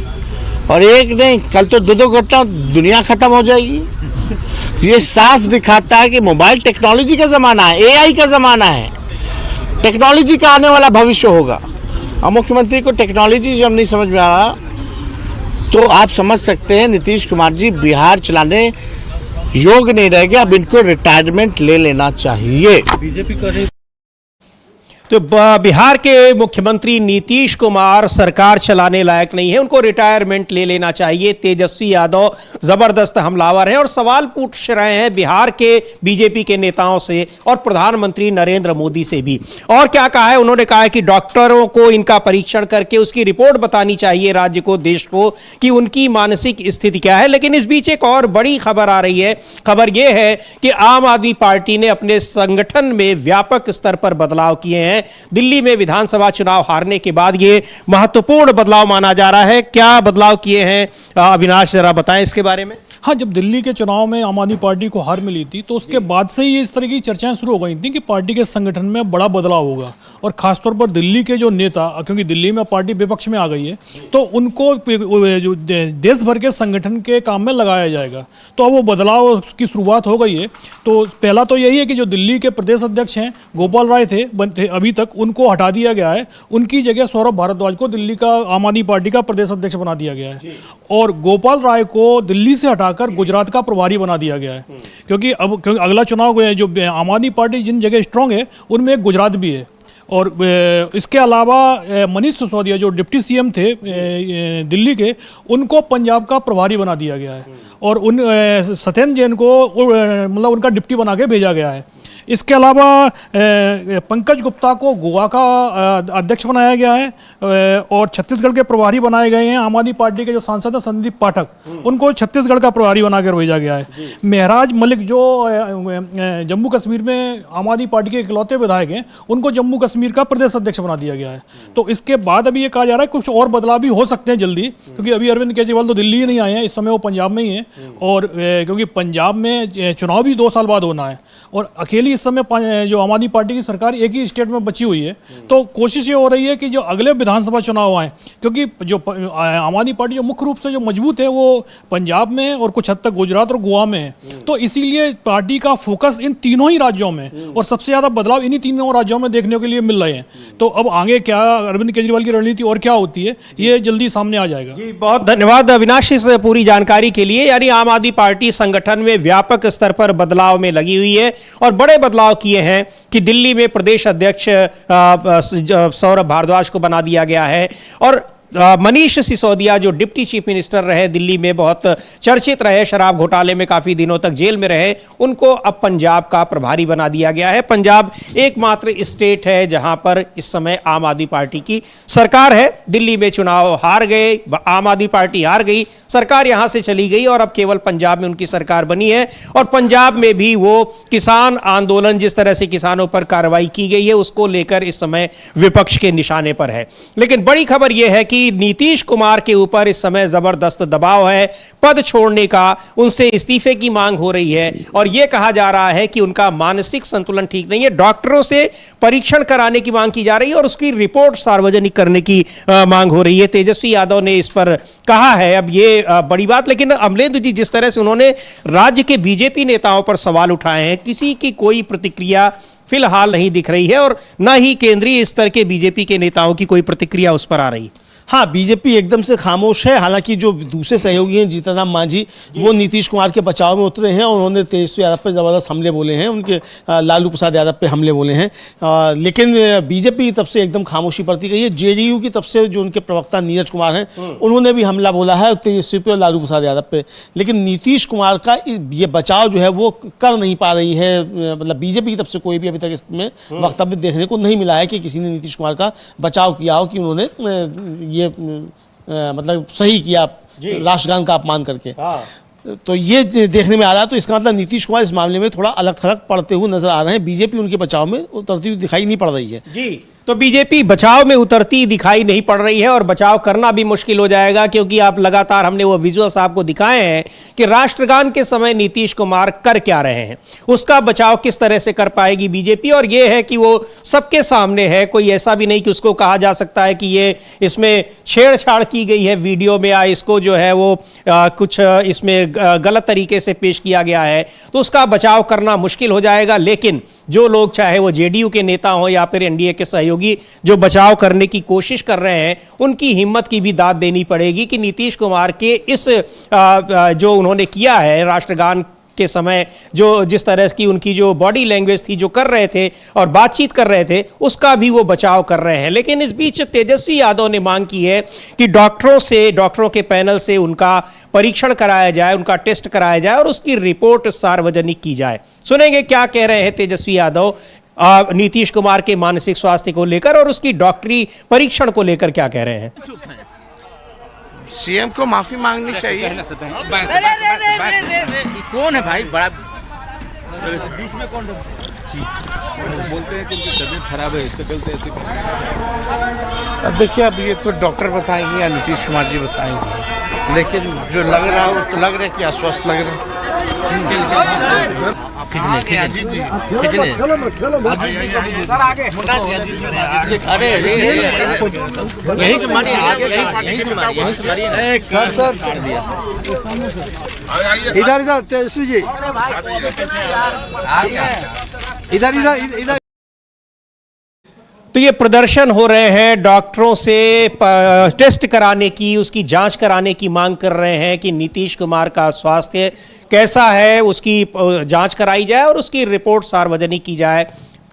S2: और एक नहीं कल तो दो घटना दुनिया खत्म हो जाएगी। ये साफ दिखाता है कि मोबाइल टेक्नोलॉजी का जमाना है, एआई का जमाना है, टेक्नोलॉजी का आने वाला भविष्य होगा। और मुख्यमंत्री को टेक्नोलॉजी जब नहीं समझ में आ रहा, तो आप समझ सकते हैं नीतीश कुमार जी बिहार चलाने योग्य नहीं रह गए। अब इनको रिटायरमेंट ले लेना चाहिए।
S1: तो बिहार के मुख्यमंत्री नीतीश कुमार सरकार चलाने लायक नहीं है, उनको रिटायरमेंट ले लेना चाहिए। तेजस्वी यादव जबरदस्त हमलावर हैं और सवाल पूछ रहे हैं बिहार के बीजेपी के नेताओं से और प्रधानमंत्री नरेंद्र मोदी से भी। और क्या कहा है उन्होंने? कहा है कि डॉक्टरों को इनका परीक्षण करके उसकी रिपोर्ट बतानी चाहिए राज्य को, देश को, कि उनकी मानसिक स्थिति क्या है। लेकिन इस बीच एक और बड़ी खबर आ रही है। खबर यह है कि आम आदमी पार्टी ने अपने संगठन में व्यापक स्तर पर बदलाव किए हैं। दिल्ली में विधानसभा चुनाव हारने के बाद ये महत्वपूर्ण बदलाव माना जा रहा है। क्या बदलाव किए हैं अविनाश, जरा बताएं इसके बारे में।
S10: हाँ, जब दिल्ली के चुनाव में आम आदमी पार्टी को हार मिली थी तो उसके बाद से ही इस तरह की चर्चाएं शुरू हो गई थी कि पार्टी के संगठन में बड़ा बदलाव होगा, और खासतौर पर दिल्ली के जो नेता, क्योंकि दिल्ली में पार्टी विपक्ष में आ गई है, तो उनको जो देश भर के संगठन के काम में लगाया जाएगा। तो अब वो बदलाव की शुरुआत हो गई है। तो पहला तो यही है कि जो दिल्ली के प्रदेश अध्यक्ष हैं गोपाल राय थे अभी तक, उनको हटा दिया गया है। उनकी जगह सौरभ भारद्वाज को दिल्ली का आम आदमी पार्टी का प्रदेश अध्यक्ष बना दिया गया है, और गोपाल राय को दिल्ली से हटाकर गुजरात का प्रभारी बना दिया गया है। क्योंकि अगला चुनाव जो आम आदमी पार्टी जिन जगह स्ट्रांग है उनमें एक गुजरात भी है। और इसके अलावा मनीष सिसोदिया जो डिप्टी सीएम थे दिल्ली के, उनको पंजाब का प्रभारी बना दिया गया है, और उन सत्येंद्र जैन को मतलब उनका डिप्टी बना के भेजा गया है। इसके अलावा पंकज गुप्ता को गोवा का अध्यक्ष बनाया गया है और छत्तीसगढ़ के प्रभारी बनाए गए हैं। आम आदमी पार्टी के जो सांसद हैं संदीप पाठक, उनको छत्तीसगढ़ का प्रभारी बनाकर भेजा गया है। महराज मलिक जो जम्मू कश्मीर में आम आदमी पार्टी के इकलौते विधायक हैं, उनको जम्मू कश्मीर का प्रदेश अध्यक्ष बना दिया गया है। तो इसके बाद अभी ये कहा जा रहा है कुछ और बदलाव भी हो सकते हैं जल्दी, क्योंकि अभी अरविंद केजरीवाल तो दिल्ली ही नहीं आए हैं, इस समय वो पंजाब में ही हैं। और क्योंकि पंजाब में चुनाव भी 2 साल बाद होना है और अकेली इस समय जो आम आदमी पार्टी की सरकार एक ही स्टेट में बची हुई है, तो कोशिश ये हो रही है कि जो अगले विधानसभा चुनाव आए, क्योंकि जो आम आदमी पार्टी जो मुख्य रूप से जो मजबूत है वो पंजाब में और कुछ हद तक गुजरात और गोवा में है, तो इसीलिए पार्टी का फोकस इन तीनों ही राज्यों में और सबसे ज़्यादा बदलाव इन्हीं तीनों राज्यों में देखने के लिए मिल रहे हैं। तो अब आगे क्या अरविंद केजरीवाल की रणनीति और क्या होती है, ये जल्दी सामने आ जाएगा।
S1: जी, बहुत धन्यवाद अविनाश इस पूरी जानकारी के लिए। यानी आम आदमी पार्टी संगठन में व्यापक स्तर पर बदलाव में लगी हुई है और बड़े बदलाव किए हैं कि दिल्ली में प्रदेश अध्यक्ष सौरभ भारद्वाज को बना दिया गया है और मनीष सिसोदिया जो डिप्टी चीफ मिनिस्टर रहे, दिल्ली में बहुत चर्चित रहे, शराब घोटाले में काफी दिनों तक जेल में रहे, उनको अब पंजाब का प्रभारी बना दिया गया है। पंजाब एकमात्र स्टेट है जहां पर इस समय आम आदमी पार्टी की सरकार है। दिल्ली में चुनाव हार गए, आम आदमी पार्टी हार गई, सरकार यहां से चली गई और अब केवल पंजाब में उनकी सरकार बनी है। और पंजाब में भी वो किसान आंदोलन, जिस तरह से किसानों पर कार्रवाई की गई है, उसको लेकर इस समय विपक्ष के निशाने पर है। लेकिन बड़ी खबर यह है कि नीतीश कुमार के ऊपर इस समय जबरदस्त दबाव है, पद छोड़ने का, उनसे इस्तीफे की मांग हो रही है और यह कहा जा रहा है कि उनका मानसिक संतुलन ठीक नहीं है। डॉक्टरों से परीक्षण कराने की मांग की जा रही है और उसकी रिपोर्ट सार्वजनिक करने की मांग हो रही है। तेजस्वी यादव ने इस पर कहा है। अब ये बड़ी बात, लेकिन अमलेंदु जी, जिस तरह से उन्होंने राज्य के बीजेपी नेताओं पर सवाल उठाए हैं, किसी की कोई प्रतिक्रिया फिलहाल नहीं दिख रही है और न ही केंद्रीय स्तर के बीजेपी के नेताओं की कोई प्रतिक्रिया उस पर आ रही।
S3: हाँ, बीजेपी एकदम से खामोश है। हालांकि जो दूसरे सहयोगी हैं, जीतन राम मांझी, वो नीतीश कुमार के बचाव में उतरे हैं और उन्होंने तेजस्वी यादव पर ज़बरदस्त हमले बोले हैं, उनके लालू प्रसाद यादव पे हमले बोले हैं। लेकिन बीजेपी की तरफ से एकदम खामोशी बरती गई है। जेडीयू की तरफ से जो उनके प्रवक्ता नीरज कुमार हैं, उन्होंने भी हमला बोला है तेजस्वी पे और लालू प्रसाद यादव पे। लेकिन नीतीश कुमार का ये बचाव जो है वो कर नहीं पा रही है। मतलब बीजेपी की तरफ से कोई भी अभी तक इसमें वक्तव्य देखने को नहीं मिला है कि किसी ने नीतीश कुमार का बचाव किया हो, कि उन्होंने मतलब सही किया राष्ट्रगान का अपमान करके। तो ये देखने में आ रहा है। तो इसका मतलब नीतीश कुमार इस मामले में थोड़ा अलग थलग पड़ते हुए नजर आ रहे हैं। बीजेपी उनके बचाव में उतरती हुई दिखाई नहीं पड़ रही है।
S1: जी, तो बीजेपी बचाव में उतरती दिखाई नहीं पड़ रही है और बचाव करना भी मुश्किल हो जाएगा, क्योंकि आप लगातार, हमने वो विजुअल्स आपको दिखाए हैं कि राष्ट्रगान के समय नीतीश कुमार कर क्या रहे हैं, उसका बचाव किस तरह से कर पाएगी बीजेपी। और ये है कि वो सबके सामने है, कोई ऐसा भी नहीं कि उसको कहा जा सकता है कि ये इसमें छेड़छाड़ की गई है वीडियो में, या इसको जो है वो कुछ इसमें गलत तरीके से पेश किया गया है, तो उसका बचाव करना मुश्किल हो जाएगा। लेकिन जो लोग, चाहे वो जेडीयू के नेता हो या फिर एनडीए के सहयोगी, जो बचाव करने की कोशिश कर रहे हैं, उनकी हिम्मत की भी दाद देनी पड़ेगी कि नीतीश कुमार के इस जो उन्होंने किया है राष्ट्रगान के समय, जो जिस तरह की उनकी जो बॉडी लैंग्वेज थी, जो कर रहे थे और बातचीत कर रहे थे, उसका भी वो बचाव कर रहे हैं। लेकिन इस बीच तेजस्वी यादव ने मांग की है कि डॉक्टरों के पैनल से उनका परीक्षण कराया जाए, उनका टेस्ट कराया जाए और उसकी रिपोर्ट सार्वजनिक की जाए। सुनेंगे क्या कह रहे हैं तेजस्वी यादव नीतीश कुमार के मानसिक स्वास्थ्य को लेकर और उसकी डॉक्टरी परीक्षण को लेकर क्या कह रहे हैं।
S2: सीएम को माफी मांगनी चाहिए।
S11: कौन है भाई बड़ा
S5: बीच में कौन बोलते हैं कि उनकी तबीयत खराब है, इसके चलते ऐसे।
S2: अब देखिए, अब ये तो डॉक्टर बताएंगे या नीतीश कुमार जी बताएंगे, लेकिन जो लग रहा है वो तो लग रहा है कि अस्वस्थ लग रहे हैं।
S11: सर
S12: इधर इधर तेजस्वी जी, इधर इधर इधर।
S1: तो ये प्रदर्शन हो रहे हैं, डॉक्टरों से टेस्ट कराने की, उसकी जांच कराने की मांग कर रहे हैं कि नीतीश कुमार का स्वास्थ्य कैसा है, उसकी जांच कराई जाए और उसकी रिपोर्ट सार्वजनिक की जाए।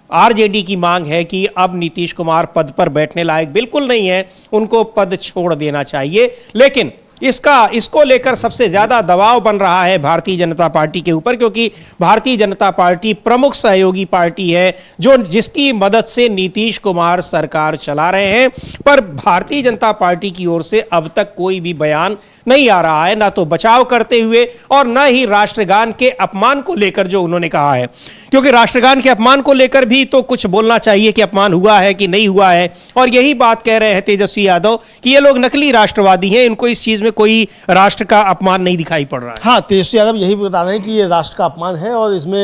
S1: आरजेडी की मांग है कि अब नीतीश कुमार पद पर बैठने लायक बिल्कुल नहीं है, उनको पद छोड़ देना चाहिए। लेकिन इसको लेकर सबसे ज्यादा दबाव बन रहा है भारतीय जनता पार्टी के ऊपर, क्योंकि भारतीय जनता पार्टी प्रमुख सहयोगी पार्टी है जिसकी मदद से नीतीश कुमार सरकार चला रहे हैं। पर भारतीय जनता पार्टी की ओर से अब तक कोई भी बयान नहीं आ रहा है, ना तो बचाव करते हुए और न ही राष्ट्रगान के अपमान को लेकर जो उन्होंने कहा है, क्योंकि राष्ट्रगान के अपमान को लेकर भी तो कुछ बोलना चाहिए कि अपमान हुआ है कि नहीं हुआ है। और यही बात कह रहे हैं तेजस्वी यादव कि ये लोग नकली राष्ट्रवादी हैं, इनको इस चीज में कोई राष्ट्र का अपमान नहीं दिखाई पड़ रहा है।
S3: हाँ, तेजस्वी यादव यही बता रहे हैं कि ये राष्ट्र का अपमान है और इसमें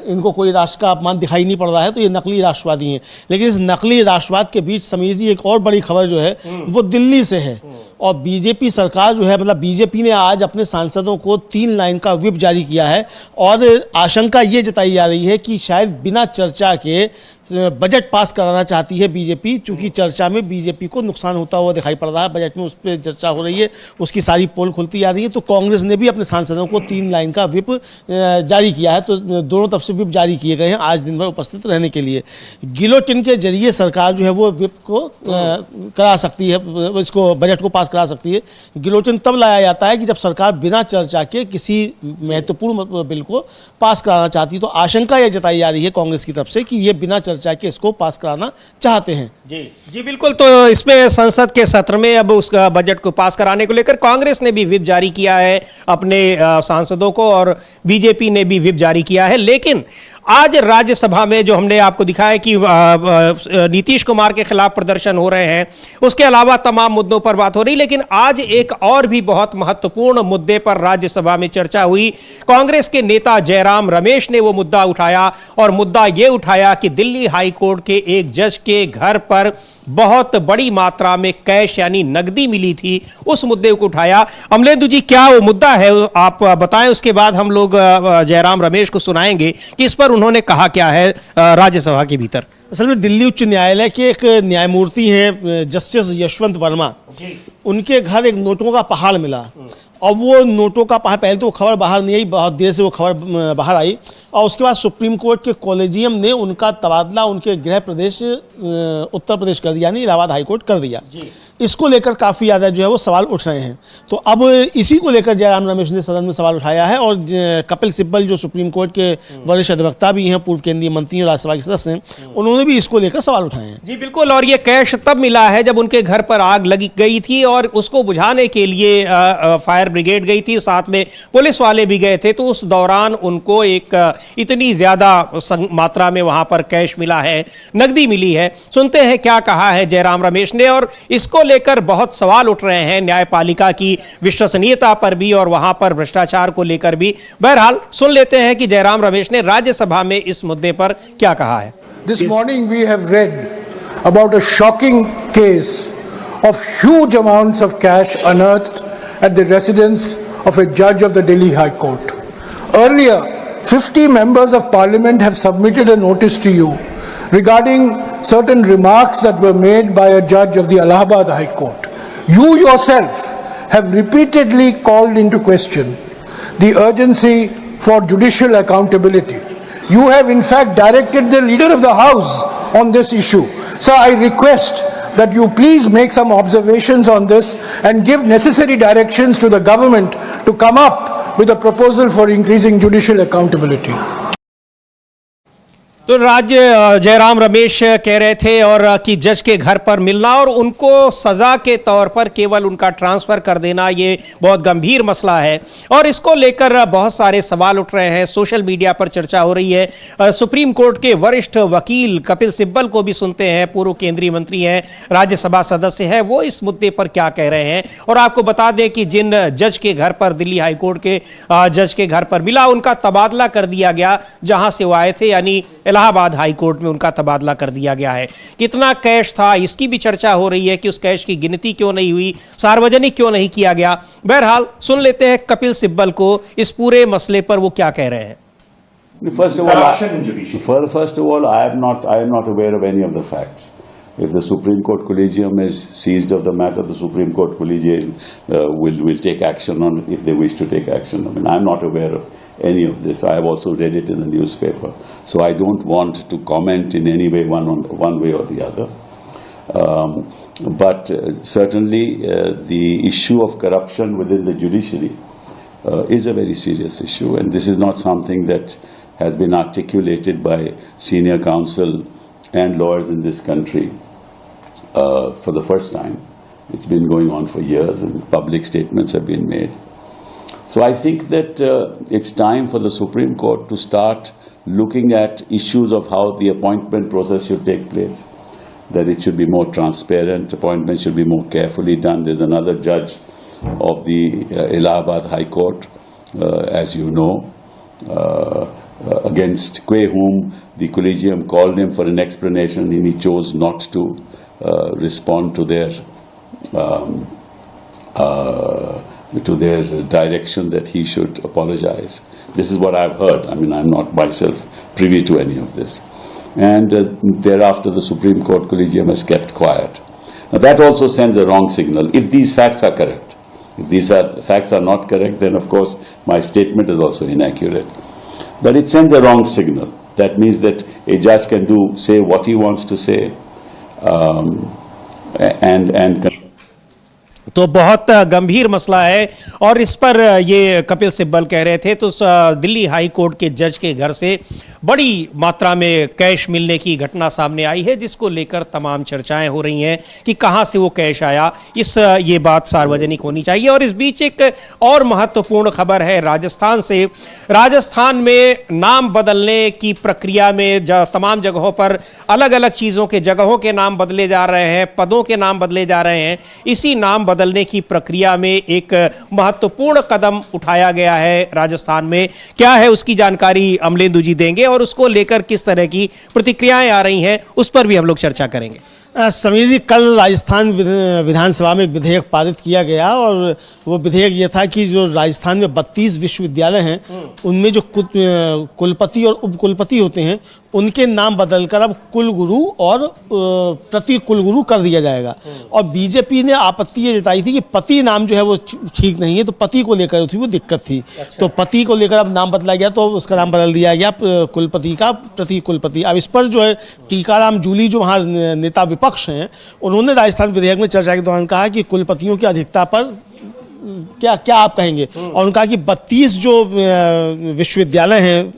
S3: इनको कोई राष्ट्र का अपमान दिखाई नहीं पड़ रहा है, तो ये नकली राष्ट्रवादी हैं। लेकिन इस नकली राष्ट्रवाद के बीच समीर जी एक और बड़ी खबर जो है वो दिल्ली से है, और बीजेपी सरकार जो है, मतलब बीजेपी ने आज अपने सांसदों को 3 लाइन का व्हिप जारी किया है और आशंका ये जताई जा रही है कि शायद बिना चर्चा के बजट पास कराना चाहती है बीजेपी, चूंकि चर्चा में बीजेपी को नुकसान होता हुआ दिखाई पड़ रहा है, बजट में उस पर चर्चा हो रही है, उसकी सारी पोल खुलती जा रही है। तो कांग्रेस ने भी अपने सांसदों को 3 लाइन का व्हिप जारी किया है, तो दोनों तरफ से व्हिप जारी किए गए हैं आज दिन भर उपस्थित रहने के लिए। गिलोटिन के जरिए सरकार जो है वो व्हिप को करा सकती है, इसको बजट को पास करा सकती है। गिलोटिन तब लाया जाता है कि जब सरकार बिना चर्चा के किसी महत्वपूर्ण बिल को पास कराना चाहती है। तो आशंका यह जताई जा रही है कांग्रेस की तरफ से कि ये बिना चर्चा के इसको पास कराना चाहते हैं।
S1: जी बिल्कुल। तो इसमें संसद के सत्र में अब उस बजट को पास कराने को लेकर कांग्रेस ने भी व्हिप जारी किया है अपने सांसदों को, और बीजेपी ने भी व्हिप जारी किया है। लेकिन आज राज्यसभा में जो हमने आपको दिखाया कि नीतीश कुमार के खिलाफ प्रदर्शन हो रहे हैं, उसके अलावा तमाम मुद्दों पर बात हो रही, लेकिन आज एक और भी बहुत महत्वपूर्ण मुद्दे पर राज्यसभा में चर्चा हुई। कांग्रेस के नेता जयराम रमेश ने वो मुद्दा उठाया, और मुद्दा ये उठाया कि दिल्ली हाई कोर्ट के एक जज के घर पर बहुत बड़ी मात्रा में कैश यानी नकदी मिली थी, उस मुद्दे को उठाया। अमलेंदु जी, क्या वो मुद्दा है, आप बताएं, उसके बाद हम लोग जयराम रमेश को सुनाएंगे कि इस पर उन्होंने कहा क्या है राज्यसभा के भीतर।
S3: असल में दिल्ली उच्च न्यायालय के एक न्यायमूर्ति हैं जस्टिस यशवंत वर्मा, उनके घर एक नोटों का पहाड़ मिला, और वो नोटों का पहाड़, पहले तो खबर बाहर नहीं आई, बहुत देर से वो खबर बाहर आई, और उसके बाद सुप्रीम कोर्ट के कॉलेजियम ने उनका तबादला उनके गृह प्रदेश उत्तर प्रदेश कर दिया, यानी इलाहाबाद हाई कोर्ट कर दिया। इसको लेकर काफ़ी ज़्यादा जो है वो सवाल उठ रहे हैं। तो अब इसी को लेकर जयराम रमेश ने सदन में सवाल उठाया है, और कपिल सिब्बल जो सुप्रीम कोर्ट के वरिष्ठ अधिवक्ता भी हैं, पूर्व केंद्रीय मंत्री और राज्यसभा के सदस्य हैं, उन्होंने भी इसको लेकर सवाल उठाए हैं।
S1: जी बिल्कुल। और ये कैश तब मिला है जब उनके घर पर आग लगी गई थी, और उसको बुझाने के लिए फायर ब्रिगेड गई थी, साथ में पुलिस वाले भी गए थे। तो उस दौरान उनको एक इतनी ज़्यादा मात्रा में वहाँ पर कैश मिला है, नकदी मिली है। सुनते हैं क्या कहा है जयराम रमेश ने, और इसको लेकर बहुत सवाल उठ रहे हैं न्यायपालिका की विश्वसनीयता पर भी और वहां पर भ्रष्टाचार को लेकर भी। बहरहाल सुन लेते हैं कि जयराम रमेश ने राज्यसभा में इस मुद्दे पर क्या कहा है।
S11: This morning we have read about a shocking case of huge amounts of cash unearthed at the residence of a judge of the Delhi High Court. Earlier, 50 members of parliament have submitted a notice to you regarding certain remarks that were made by a judge of the Allahabad High Court. You yourself have repeatedly called into question the urgency for judicial accountability. You have in fact directed the leader of the house on this issue. Sir, I request that you please make some observations on this and give necessary directions to the government to come up with a proposal for increasing judicial accountability.
S1: तो जयराम रमेश कह रहे थे और कि जज के घर पर मिलना और उनको सजा के तौर पर केवल उनका ट्रांसफर कर देना, ये बहुत गंभीर मसला है और इसको लेकर बहुत सारे सवाल उठ रहे हैं। सोशल मीडिया पर चर्चा हो रही है। सुप्रीम कोर्ट के वरिष्ठ वकील कपिल सिब्बल को भी सुनते हैं, पूर्व केंद्रीय मंत्री हैं, राज्यसभा सदस्य हैं, वो इस मुद्दे पर क्या कह रहे हैं। और आपको बता दें कि जिन जज के घर पर, दिल्ली हाईकोर्ट के जज के घर पर मिला, उनका तबादला कर दिया गया जहां से वो आए थे, यानी इलाहाबाद हाई कोर्ट में उनका तबादला कर दिया गया है। कितना कैश था इसकी भी चर्चा हो रही है कि उस कैश की गिनती क्यों नहीं हुई, सार्वजनिक क्यों नहीं किया गया। बहरहाल सुन लेते हैं कपिल सिब्बल को इस पूरे मसले पर वो क्या कह रहे हैं।
S13: First of all, I am not aware of any of the facts. If the Supreme Court Collegium is seized of the matter, the Supreme Court Collegium will take action on if they wish to take action. I mean, I am not aware of any of this. I have also read it in the newspaper, so I don't want to comment in any way one way or the other. But certainly the issue of corruption within the judiciary is a very serious issue, and this is not something that has been articulated by senior counsel and lawyers in this country for the first time. It's been going on for years, and public statements have been made. So I think that it's time for the Supreme Court to start looking at issues of how the appointment process should take place, that it should be more transparent, appointments should be more carefully done. There's another judge of the Allahabad High Court, as you know, against whom the collegium called him for an explanation, and he chose not to respond to their direction that he should apologize. This is what I've heard. I mean, I'm not myself privy to any of this. And thereafter, the Supreme Court collegium has kept quiet. Now, that also sends a wrong signal. If these facts are correct, if these facts are not correct, then of course my statement is also inaccurate. But it sends a wrong signal. That means that a judge can say what he wants to say, and
S1: तो बहुत गंभीर मसला है और इस पर ये कपिल सिब्बल कह रहे थे। तो दिल्ली हाई कोर्ट के जज के घर से बड़ी मात्रा में कैश मिलने की घटना सामने आई है, जिसको लेकर तमाम चर्चाएं हो रही हैं कि कहां से वो कैश आया। ये बात सार्वजनिक होनी चाहिए। और इस बीच एक और महत्वपूर्ण खबर है राजस्थान से। राजस्थान में नाम बदलने की प्रक्रिया में तमाम जगहों पर अलग अलग चीज़ों के जगहों के नाम बदले जा रहे हैं, पदों के नाम बदले जा रहे हैं। इसी नाम बदलने की प्रक्रिया में एक महत्वपूर्ण कदम उठाया गया है राजस्थान में। क्या है उसकी जानकारी अमलेंदु जी देंगे और उसको लेकर किस तरह की प्रतिक्रियाएं आ रही हैं, उस पर भी हम लोग चर्चा करेंगे।
S3: समीर जी, कल राजस्थान विधानसभा में एक विधेयक पारित किया गया और वो विधेयक ये था कि जो राजस्थान में 32 विश्वविद्यालय हैं उनमें जो कुलपति और उपकुलपति होते हैं उनके नाम बदलकर अब कुलगुरु और प्रति कुलगुरु कर दिया जाएगा। और बीजेपी ने आपत्ति ये जताई थी कि पति नाम जो है वो ठीक नहीं है, तो पति को लेकर थी वो दिक्कत थी। अच्छा। तो पति को लेकर अब नाम बदला गया, तो उसका नाम बदल दिया गया कुलपति का प्रति कुलपति। अब इस पर जो है टीकाराम जूली जो वहाँ नेता विपक्ष हैं, उन्होंने राजस्थान विधेयक में चर्चा के दौरान कहा कि कुलपतियों की अधिकता पर क्या आप कहेंगे। और उन्होंने कहा कि 32 जो विश्वविद्यालय हैं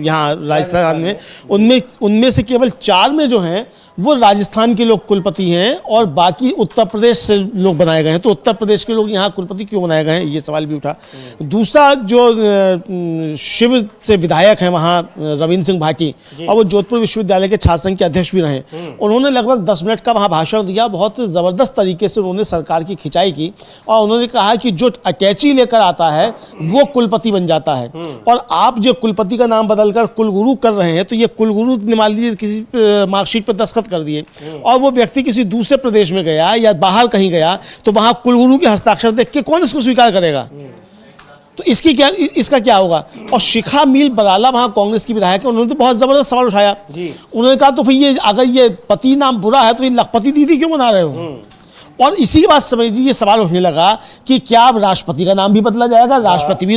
S3: यहाँ राजस्थान में, उनमें से केवल 4 में जो हैं वो राजस्थान के लोग कुलपति हैं और बाकी उत्तर प्रदेश से लोग बनाए गए हैं। तो उत्तर प्रदेश के लोग यहाँ कुलपति क्यों बनाए गए हैं, ये सवाल भी उठा। दूसरा, जो शिव से विधायक हैं वहाँ रविंद्र सिंह भाटी, और वो जोधपुर विश्वविद्यालय के छात्र संघ के अध्यक्ष भी रहे, उन्होंने लगभग 10 मिनट का वहाँ भाषण दिया। बहुत ज़बरदस्त तरीके से उन्होंने सरकार की खिंचाई की और उन्होंने कहा कि जो अटैची लेकर आता है वो कुलपति बन जाता है, और आप जो कुलपति का नाम बदलकर कुलगुरु कर रहे हैं, तो ये कुलगुरु मान लीजिए किसी मार्कशीट पर दस्तखत कर दिए और वो व्यक्ति किसी दूसरे प्रदेश में गया या बाहर कहीं गया, तो वहां कुलगुरु के हस्ताक्षर देख के कौन इसको स्वीकार करेगा। तो इसका क्या होगा। और शिखा मील बराला वहां कांग्रेस की विधायक है, उन्होंने तो बहुत जबरदस्त सवाल उठाया। उन्होंने कहा तो फिर ये अगर ये पति नाम बुरा है तो ये लखपति दीदी क्यों बना रहे हो। और इसी के बाद समझिए ये सवाल उठने लगा कि क्या अब राष्ट्रपति का नाम भी बदला जाएगा। राष्ट्रपति भी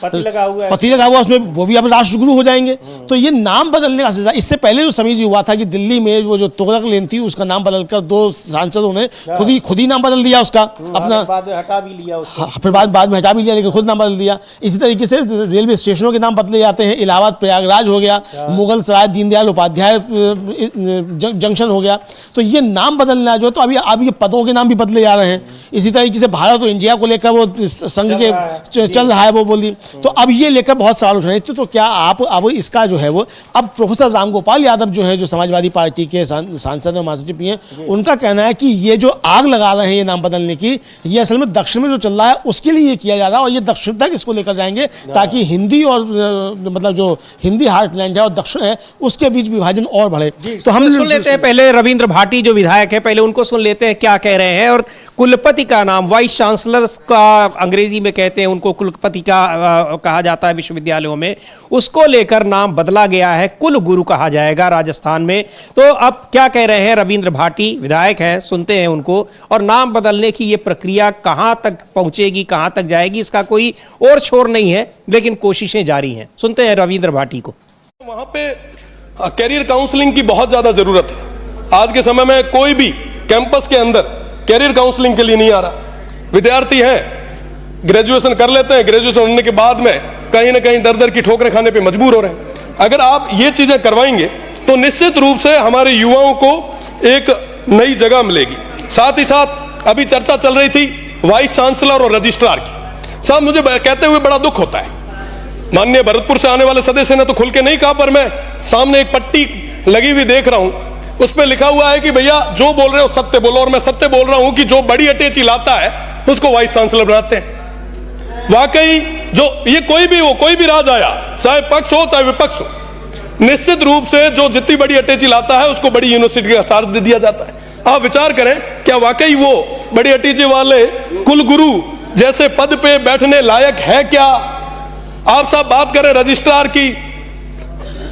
S3: पति लगा हुआ उसमें, वो भी अब राष्ट्रगुरु हो जाएंगे। तो ये नाम बदलने का सिलसिला इससे पहले जो समीर जी हुआ था कि दिल्ली में वो जो तुगलक लेन थी उसका नाम बदलकर 2 सांसदों ने खुद ही नाम बदल दिया उसका अपना,
S1: बाद में हटा भी लिया उसको।
S3: फिर बाद में हटा भी लिया, लेकिन खुद नाम बदल दिया। इसी तरीके से रेलवे स्टेशनों के नाम बदले जाते हैं। इलाहाबाद प्रयागराज हो गया, मुगल सराय दीनदयाल उपाध्याय जंक्शन हो गया। तो ये नाम बदलना जो है, तो अब ये पदों के नाम भी बदले जा रहे हैं। इसी तरीके से भारत और इंडिया को लेकर वो संघ के चल रहा है वो बोली, तो अब ये लेकर बहुत सवाल उठ रहे हैं। तो क्या आप अब इसका जो है वो अब प्रोफेसर रामगोपाल यादव जो है, जो समाजवादी पार्टी के सांसद और महासचिव भी हैं, उनका कहना है कि ये जो आग लगा रहे हैं ये नाम बदलने की, ये असल में दक्षिण में जो चल रहा है उसके लिए ये किया जा रहा है और ये दक्षिण तक इसको लेकर जाएंगे ताकि हिंदी और मतलब जो हिंदी हार्टलैंड है और दक्षिण है उसके बीच विभाजन और बढ़े।
S1: तो हम सुन लेते हैं पहले रविंद्र भाटी जो विधायक है, पहले उनको सुन लेते हैं क्या कह रहे हैं। और कुलपति का नाम, वाइस चांसलर का अंग्रेजी में कहते हैं, उनको कुलपति का कहा जाता है विश्वविद्यालयों में, उसको लेकर नाम बदला गया है, कुलगुरु कहा जाएगा राजस्थान में। तो अब क्या कह रहे हैं रविंद्र भाटी, विधायक हैं, सुनते हैं उनको। और नाम बदलने की ये प्रक्रिया कहां तक पहुंचेगी, कहां तक जाएगी, इसका कोई और छोर नहीं है, लेकिन कोशिशें जारी हैं। सुनते हैं रविंद्र भाटी को।
S14: वहां पे कैरियर काउंसलिंग की बहुत ज्यादा जरूरत है। आज के समय में कोई भी कैंपस के अंदर कैरियर काउंसलिंग के लिए नहीं आ रहा। विद्यार्थी हैं, ग्रेजुएशन कर लेते हैं, ग्रेजुएशन होने के बाद में कहीं ना कहीं दर दर की ठोकरें खाने पे मजबूर हो रहे हैं। अगर आप ये चीजें करवाएंगे तो निश्चित रूप से हमारे युवाओं को एक नई जगह मिलेगी। साथ ही साथ अभी चर्चा चल रही थी वाइस चांसलर और रजिस्ट्रार की। साहब मुझे कहते हुए बड़ा दुख होता है, माननीय भरतपुर से आने वाले सदस्य ने तो खुल के नहीं कहा, पर मैं सामने एक पट्टी लगी हुई देख रहा हूं, उस पर लिखा हुआ है कि भैया जो बोल रहे हो सत्य बोलो। और मैं सत्य बोल रहा हूं कि जो बड़ी अटैची लाता है उसको वाइस चांसलर बनाते हैं। वाकई जो ये कोई भी हो, कोई भी राज आया, चाहे पक्ष हो चाहे विपक्ष हो, निश्चित रूप से जो जितनी बड़ी अटैची लाता है उसको बड़ी यूनिवर्सिटी का चार्ज दे दिया जाता है। आप विचार करें, क्या वाकई वो बड़ी अटैची वाले कुलगुरु जैसे पद पे बैठने लायक है क्या? आप सब बात करें रजिस्ट्रार की,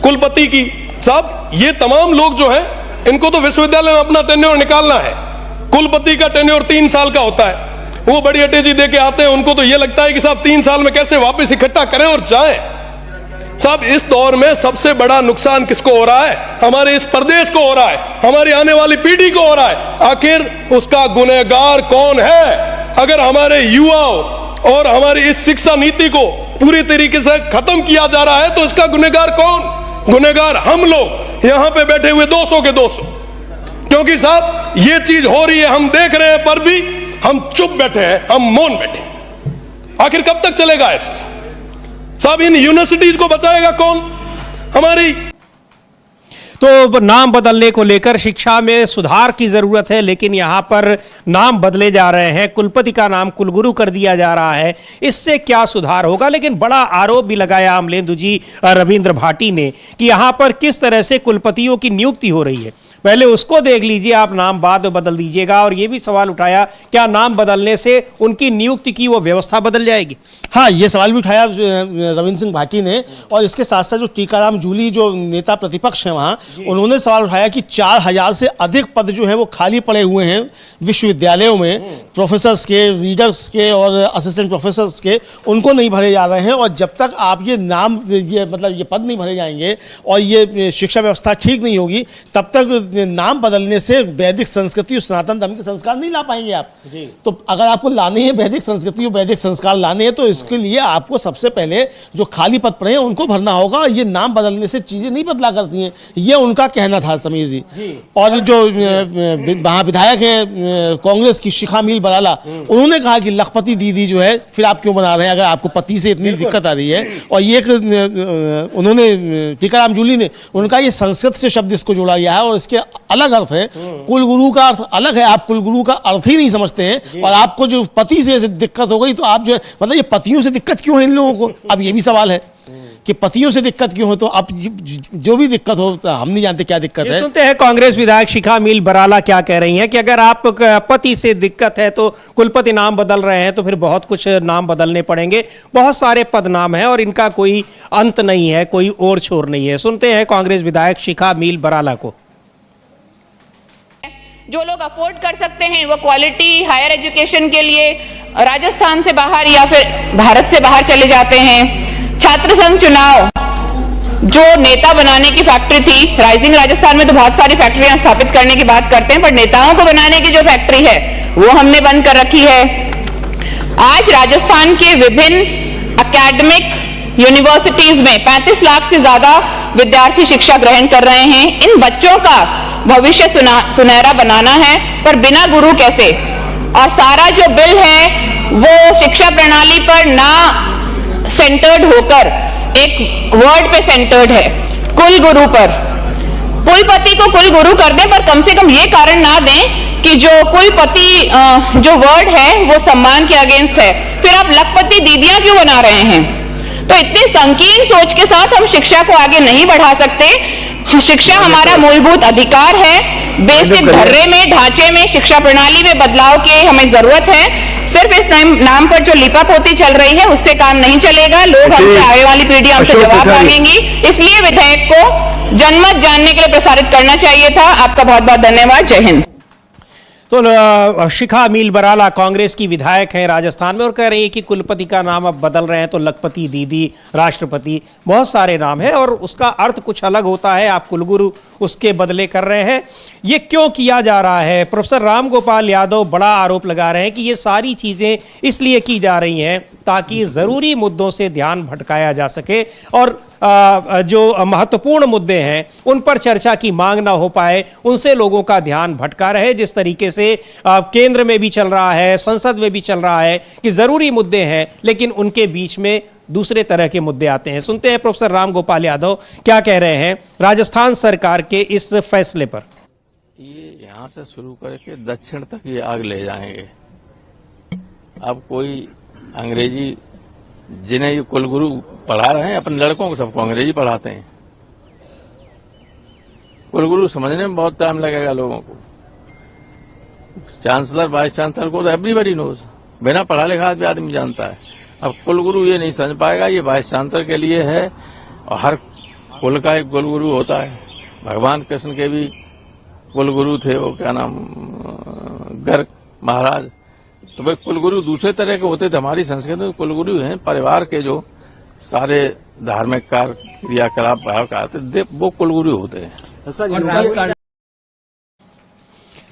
S14: कुलपति की, साहब ये तमाम लोग जो हैं इनको तो विश्वविद्यालय में अपना टेन्योर निकालना है। कुलपति का टेन्योर 3 साल का होता है, वो बड़ी अटैची दे के आते हैं, उनको तो ये लगता है कि साहब 3 साल में कैसे वापस इकट्ठा करें और जाएं। साहब इस दौर में सबसे बड़ा नुकसान किसको हो रहा है? हमारे इस प्रदेश को हो रहा है, हमारी आने वाली पीढ़ी को हो रहा है। आखिर उसका गुनहगार कौन है? अगर हमारे युवाओं और हमारी इस शिक्षा नीति को पूरी तरीके से खत्म किया जा रहा है तो इसका गुनहगार कौन? गुनहगार हम लोग यहां पे बैठे हुए 200 के 200, क्योंकि साहब ये चीज हो रही है, हम देख रहे हैं, पर भी हम चुप बैठे हैं, हम मौन बैठे। आखिर कब तक चलेगा ऐसा? साहब इन यूनिवर्सिटीज को बचाएगा कौन? हमारी
S1: तो नाम बदलने को लेकर शिक्षा में सुधार की जरूरत है, लेकिन यहां पर नाम बदले जा रहे हैं, कुलपति का नाम कुलगुरु कर दिया जा रहा है, इससे क्या सुधार होगा? लेकिन बड़ा आरोप भी लगाया अमलेंदु जी रविंद्र भाटी ने कि यहां पर किस तरह से कुलपतियों की नियुक्ति हो रही है। पहले उसको देख लीजिए, आप नाम बाद में बदल दीजिएगा। और यह भी सवाल उठाया, क्या नाम बदलने से उनकी नियुक्ति की वो व्यवस्था बदल जाएगी?
S3: हाँ, ये सवाल भी उठाया रविंद्र सिंह भाटी ने। और इसके साथ साथ जो टीकाराम जूली जो नेता प्रतिपक्ष हैं वहाँ, उन्होंने सवाल उठाया कि 4000 से अधिक पद जो है वो खाली पड़े हुए हैं विश्वविद्यालयों में, प्रोफेसर्स के, रीडर्स के और असिस्टेंट प्रोफेसर्स के, उनको नहीं भरे जा रहे हैं। और जब तक आप ये नाम ये पद नहीं भरे जाएंगे और ये शिक्षा व्यवस्था ठीक नहीं होगी, तब तक नाम बदलने से वैदिक संस्कृति और सनातन धर्म के संस्कार नहीं ला पाएंगे आप। तो अगर आपको लाने हैं वैदिक संस्कृति और वैदिक संस्कार लाने हैं, तो इसके लिए आपको सबसे पहले जो खाली पद पड़े हैं उनको भरना होगा। ये नाम बदलने से चीजें नहीं बदला करती हैं, ये उनका कहना था समीर जी। और जो वहाँ विधायक हैं कांग्रेस की शिखा मील बराला, उन्होंने कहा कि लखपति दीदी जो है फिर आप क्यों बना रहे हैं अगर आपको पति से इतनी दिक्कत आ रही है। और ये उन्होंने टीकाराम जूली ने उनका ये संस्कृत से शब्द इसको जोड़ा गया है और इसके अलग अर्थ है। कुलगुरु का अर्थ अलग है, आप कुलगुरु का अर्थ ही नहीं समझते हैं। और आपको जो पति से दिक्कत हो गई तो आप जो मतलब ये पतियों से दिक्कत क्यों है इन लोगों को? अब ये भी सवाल है कि पतियों से दिक्कत क्यों हो। तो अब जो भी दिक्कत हो, हम नहीं जानते क्या दिक्कत है।
S1: सुनते हैं कांग्रेस विधायक शिखा मील बराला क्या कह रही हैं कि अगर आप पति से दिक्कत है तो कुलपति नाम बदल रहे हैं तो फिर बहुत कुछ नाम बदलने पड़ेंगे। बहुत सारे पद नाम हैं और इनका कोई अंत नहीं है, कोई ओर छोर नहीं है। सुनते हैं कांग्रेस विधायक शिखा मील बराला को।
S15: जो लोग अफोर्ड कर सकते हैं वो क्वालिटी हायर एजुकेशन के लिए राजस्थान से बाहर या फिर भारत से बाहर चले जाते हैं। छात्र संघ चुनाव जो नेता बनाने की फैक्ट्री थी, राइजिंग राजस्थान में तो बहुत सारी फैक्ट्रियां स्थापित करने की बात करते हैं, पर नेताओं को बनाने की जो फैक्ट्री है वो हमने बंद कर रखी है। आज राजस्थान के विभिन्न एकेडमिक यूनिवर्सिटीज में 35 लाख से ज्यादा विद्यार्थी शिक्षा ग्रहण कर रहे हैं। इन बच्चों का भविष्य सुनहरा बनाना है, पर बिना गुरु कैसे? और सारा जो बिल है वो शिक्षा प्रणाली पर ना सेंटर्ड होकर एक वर्ड पे सेंटर्ड है, कुल गुरु पर। कुलपति को कुल गुरु कर दें, पर कम से कम ये कारण ना दें कि जो कुलपति जो वर्ड है वो सम्मान के अगेंस्ट है। फिर आप लखपति दीदियां क्यों बना रहे हैं? तो इतनी संकीर्ण सोच के साथ हम शिक्षा को आगे नहीं बढ़ा सकते। शिक्षा हमारा मूलभूत अधिकार है। बेसिक ढर्रे में, ढांचे में, शिक्षा प्रणाली में बदलाव की हमें जरूरत है। सिर्फ इस नाम पर जो लिपापोती चल रही है उससे काम नहीं चलेगा। लोग हमसे, आने वाली पीढ़ी हमसे जवाब मांगेंगी। इसलिए विधेयक को जनमत जानने के लिए प्रसारित करना चाहिए था। आपका बहुत बहुत धन्यवाद। जय हिंद।
S1: तो शिखा मील बराला कांग्रेस की विधायक हैं राजस्थान में और कह रही है कि कुलपति का नाम अब बदल रहे हैं तो लखपति, दीदी, राष्ट्रपति, बहुत सारे नाम हैं और उसका अर्थ कुछ अलग होता है। आप कुलगुरु उसके बदले कर रहे हैं, ये क्यों किया जा रहा है? प्रोफेसर राम गोपाल यादव बड़ा आरोप लगा रहे हैं कि ये सारी चीजें इसलिए की जा रही हैं ताकि जरूरी मुद्दों से ध्यान भटकाया जा सके और जो महत्वपूर्ण मुद्दे हैं उन पर चर्चा की मांग ना हो पाए, उनसे लोगों का ध्यान भटका रहे। जिस तरीके से केंद्र में भी चल रहा है, संसद में भी चल रहा है कि जरूरी मुद्दे हैं लेकिन उनके बीच में दूसरे तरह के मुद्दे आते हैं। सुनते हैं प्रोफेसर राम गोपाल यादव क्या कह रहे हैं राजस्थान सरकार के इस फैसले पर।
S16: ये यहाँ से शुरू करके दक्षिण तक ये आग ले जाएंगे। अब कोई अंग्रेजी जिन्हें ये कुलगुरु पढ़ा रहे हैं अपने लड़कों को सबको अंग्रेजी पढ़ाते हैं। कुलगुरु समझने में बहुत टाइम लगेगा लोगों को। चांसलर, वाइस चांसलर को तो एवरीबडी नोज, बिना पढ़ा लिखा भी आदमी जानता है। अब कुलगुरु ये नहीं समझ पाएगा, ये वाइस चांसलर के लिए है और हर कुल का एक कुलगुरु होता है। भगवान कृष्ण के भी कुलगुरु थे, वो क्या नाम, गर्ग महाराज। तो भाई कुलगुरु दूसरे तरह के होते थे। हमारी संस्कृति में कुलगुरु हैं परिवार के जो सारे धार्मिक कार्य क्रियाकलाप करते वो कुलगुरु होते हैं।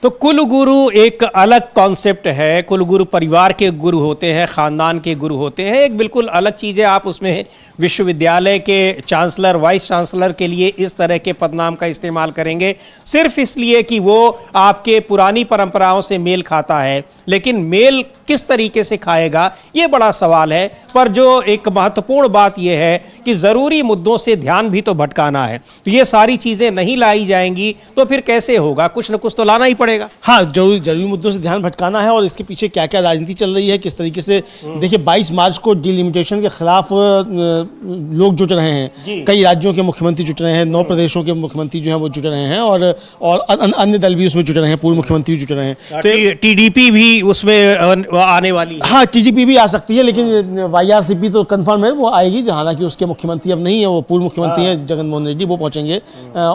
S1: तो कुलगुरु एक अलग कॉन्सेप्ट है। कुलगुरु परिवार के गुरु होते हैं, खानदान के गुरु होते हैं, एक बिल्कुल अलग चीज़ है। आप उसमें विश्वविद्यालय के चांसलर, वाइस चांसलर के लिए इस तरह के पदनाम का इस्तेमाल करेंगे सिर्फ इसलिए कि वो आपके पुरानी परंपराओं से मेल खाता है। लेकिन मेल किस तरीके से खाएगा ये बड़ा सवाल है। पर जो एक महत्वपूर्ण बात यह है कि ज़रूरी मुद्दों से ध्यान भी तो भटकाना है। तो ये सारी चीज़ें नहीं लाई जाएंगी तो फिर कैसे होगा? कुछ न कुछ तो लाना ही पड़ेगा।
S3: हाँ, जरूरी मुद्दों से ध्यान भटकाना है और इसके पीछे क्या क्या राजनीति चल रही है, किस तरीके से। देखिए 22 मार्च को डिलिमिटेशन के खिलाफ लोग जुट रहे हैं, कई राज्यों के मुख्यमंत्री जुट रहे हैं, 9 प्रदेशों के मुख्यमंत्री जो हैं वो जुट रहे हैं और अन्य दल भी उसमें जुट रहे हैं, पूर्व मुख्यमंत्री जुट रहे हैं। तो टीडीपी भी उसमें आने वाली है। हाँ, टीडीपी भी आ सकती है लेकिन वाईआरसीपी तो कंफर्म है वो आएगी। हालांकि उसके मुख्यमंत्री अब नहीं है, वो पूर्व मुख्यमंत्री हैं जगन मोहन रेड्डी, वो पहुंचेंगे।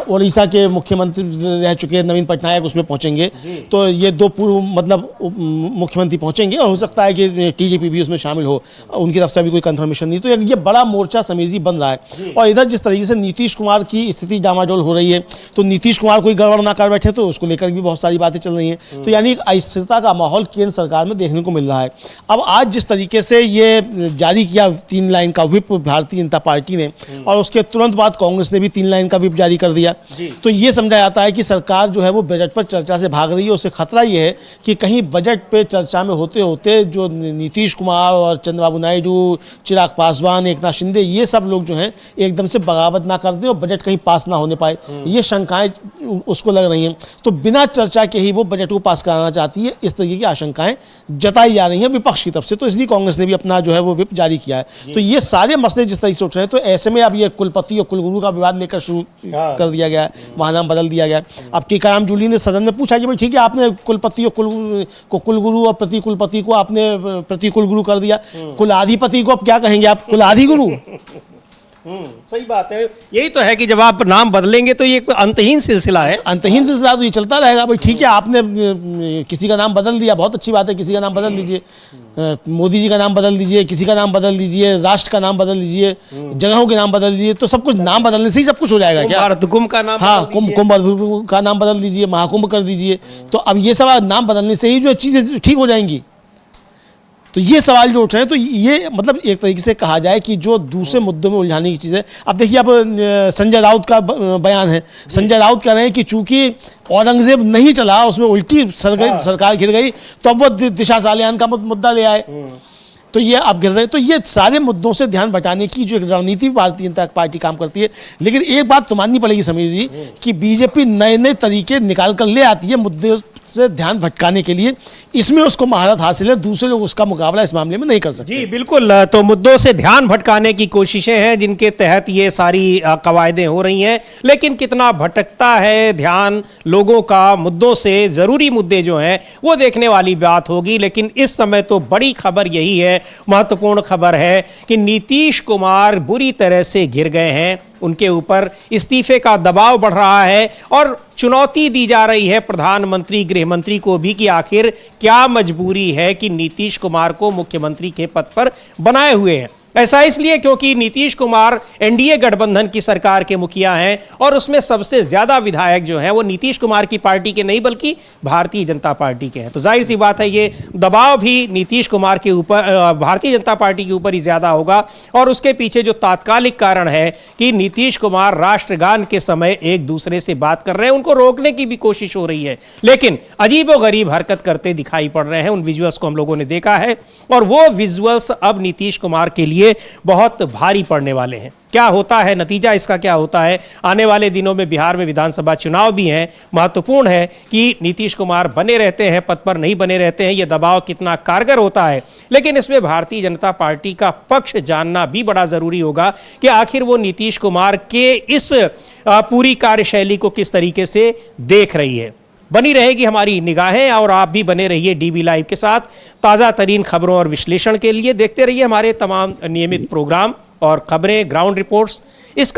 S3: ओडिशा के मुख्यमंत्री रह चुके नवीन पटनायक उसमें पहुंचेंगे। तो ये 2 पूर्व मतलब मुख्यमंत्री पहुंचेंगे और हो सकता है कि टीडीपी भी उसमें शामिल हो, उनकी तरफ से अभी कोई कंफर्मेशन नहीं। तो ये बड़ा मोर्चा समीर जी बन रहा है। और इधर जिस तरीके से नीतीश कुमार की स्थिति डामाडोल हो रही है, तो नीतीश कुमार कोई गड़बड़ ना कर बैठे तो उसको लेकर भी बहुत सारी बातें चल रही हैं। तो यानी अस्थिरता का माहौल केंद्र सरकार में देखने को मिल रहा है। अब आज जिस तरीके से ये जारी किया 3 लाइन का व्हिप भारतीय जनता पार्टी ने, और उसके तुरंत बाद कांग्रेस ने भी 3 लाइन का व्हिप जारी कर दिया, तो ये समझा जाता है कि सरकार जो है वो बजट पर चर्चा से भाग रही है। उससे खतरा ये है कि कहीं बजट पे चर्चा में होते होते जो नीतीश कुमार और चंद्रबाबू नायडू, चिराग पासवान, एकनाथ शिंदे, ये सब लोग जो हैं एकदम से बगावत ना कर दें और बजट कहीं पास ना होने पाए, ये शंकाएं उसको लग रही हैं। तो बिना चर्चा के ही वो बजट को पास कराना चाहती है, इस तरीके की आशंकाएं जताई जा रही हैं विपक्ष की तरफ से। तो इसलिए कांग्रेस ने भी अपना जो है वो व्हिप जारी किया है। तो ये सारे मसले जिस तरीके से उठ रहे हैं, तो ऐसे में अब ये कुलपति और कुलगुरु का विवाद लेकर शुरू कर दिया गया है, वहाँ नाम बदल दिया गया। अब टीकाराम जूली ने सदन में पूछा कि भाई ठीक है, आपने कुलपति और कुलगुरु और प्रति कुलपति को आपने प्रति कुलगुरु कर दिया, कुलाधिपति को अब क्या कहेंगे आप? कुलाधि गुरु।
S1: सही बात है। यही तो है कि जब आप नाम बदलेंगे तो ये अंतहीन सिलसिला है।
S3: अंतहीन सिलसिला तो ये चलता रहेगा। भाई ठीक है, आपने किसी का नाम बदल दिया, बहुत अच्छी बात है, किसी का नाम बदल दीजिए, मोदी जी का नाम बदल दीजिए, किसी का नाम बदल दीजिए, राष्ट्र का नाम बदल दीजिए, जगहों के नाम बदल दीजिए, तो सब कुछ नाम बदलने से ही सब कुछ हो जाएगा क्या?
S1: कुंभ का नाम,
S3: हाँ, कुंभ का नाम बदल दीजिए, महाकुंभ कर दीजिए। तो अब ये सब नाम बदलने से ही जो चीज़ें ठीक हो जाएंगी। तो ये सवाल जो उठ रहे हैं, तो ये मतलब एक तरीके से कहा जाए कि जो दूसरे मुद्दों में उलझाने की चीज़ है। अब देखिए, अब संजय राउत का बयान है। संजय राउत कह रहे हैं कि चूंकि औरंगजेब नहीं चला, उसमें उल्टी सरकार गिर गई, तो अब वो दिशा सालियान का मुद्दा ले आए, तो ये आप गिर रहे। तो ये सारे मुद्दों से ध्यान बटाने की जो एक रणनीति भारतीय जनता पार्टी काम करती है। लेकिन एक बात तो माननी पड़ेगी समीर जी कि बीजेपी नए नए तरीके निकाल कर ले आती है मुद्दे से ध्यान भटकाने के लिए। इसमें उसको महारत हासिल है, दूसरे लोग उसका मुकाबला इस मामले में नहीं कर सकते।
S1: जी बिल्कुल। तो मुद्दों से ध्यान भटकाने की कोशिशें हैं जिनके तहत ये सारी कवायदें हो रही हैं। लेकिन कितना भटकता है ध्यान लोगों का मुद्दों से, ज़रूरी मुद्दे जो हैं वो देखने वाली बात होगी। लेकिन इस समय तो बड़ी खबर यही है, महत्वपूर्ण खबर है कि नीतीश कुमार बुरी तरह से घिर गए हैं उनके ऊपर इस्तीफे का दबाव बढ़ रहा है और चुनौती दी जा रही है प्रधानमंत्री, गृह मंत्री को भी कि आखिर क्या मजबूरी है कि नीतीश कुमार को मुख्यमंत्री के पद पर बनाए हुए हैं। ऐसा इसलिए क्योंकि नीतीश कुमार एनडीए गठबंधन की सरकार के मुखिया हैं और उसमें सबसे ज्यादा विधायक जो हैं वो नीतीश कुमार की पार्टी के नहीं बल्कि भारतीय जनता पार्टी के हैं। तो जाहिर सी बात है ये दबाव भी नीतीश कुमार के ऊपर, भारतीय जनता पार्टी के ऊपर ही ज्यादा होगा। और उसके पीछे जो तात्कालिक कारण है कि नीतीश कुमार राष्ट्रगान के समय एक दूसरे से बात कर रहे हैं, उनको रोकने की भी कोशिश हो रही है, लेकिन अजीबोगरीब हरकत करते दिखाई पड़ रहे हैं। उन विजुअल्स को हम लोगों ने देखा है और वो विजुअल्स अब नीतीश कुमार के लिए बहुत भारी पड़ने वाले हैं। क्या होता है नतीजा, इसका क्या होता है आने वाले दिनों में? बिहार में विधानसभा चुनाव भी हैं, महत्वपूर्ण है कि नीतीश कुमार बने रहते हैं पद पर, नहीं बने रहते हैं, यह दबाव कितना कारगर होता है। लेकिन इसमें भारतीय जनता पार्टी का पक्ष जानना भी बड़ा जरूरी होगा कि आखिर वो नीतीश कुमार के इस पूरी कार्यशैली को किस तरीके से देख रही है। बनी रहेगी हमारी निगाहें और आप भी बने रहिए डीबी लाइव के साथ ताज़ा तरीन खबरों और विश्लेषण के लिए। देखते रहिए हमारे तमाम नियमित प्रोग्राम और खबरें, ग्राउंड रिपोर्ट्स। इसका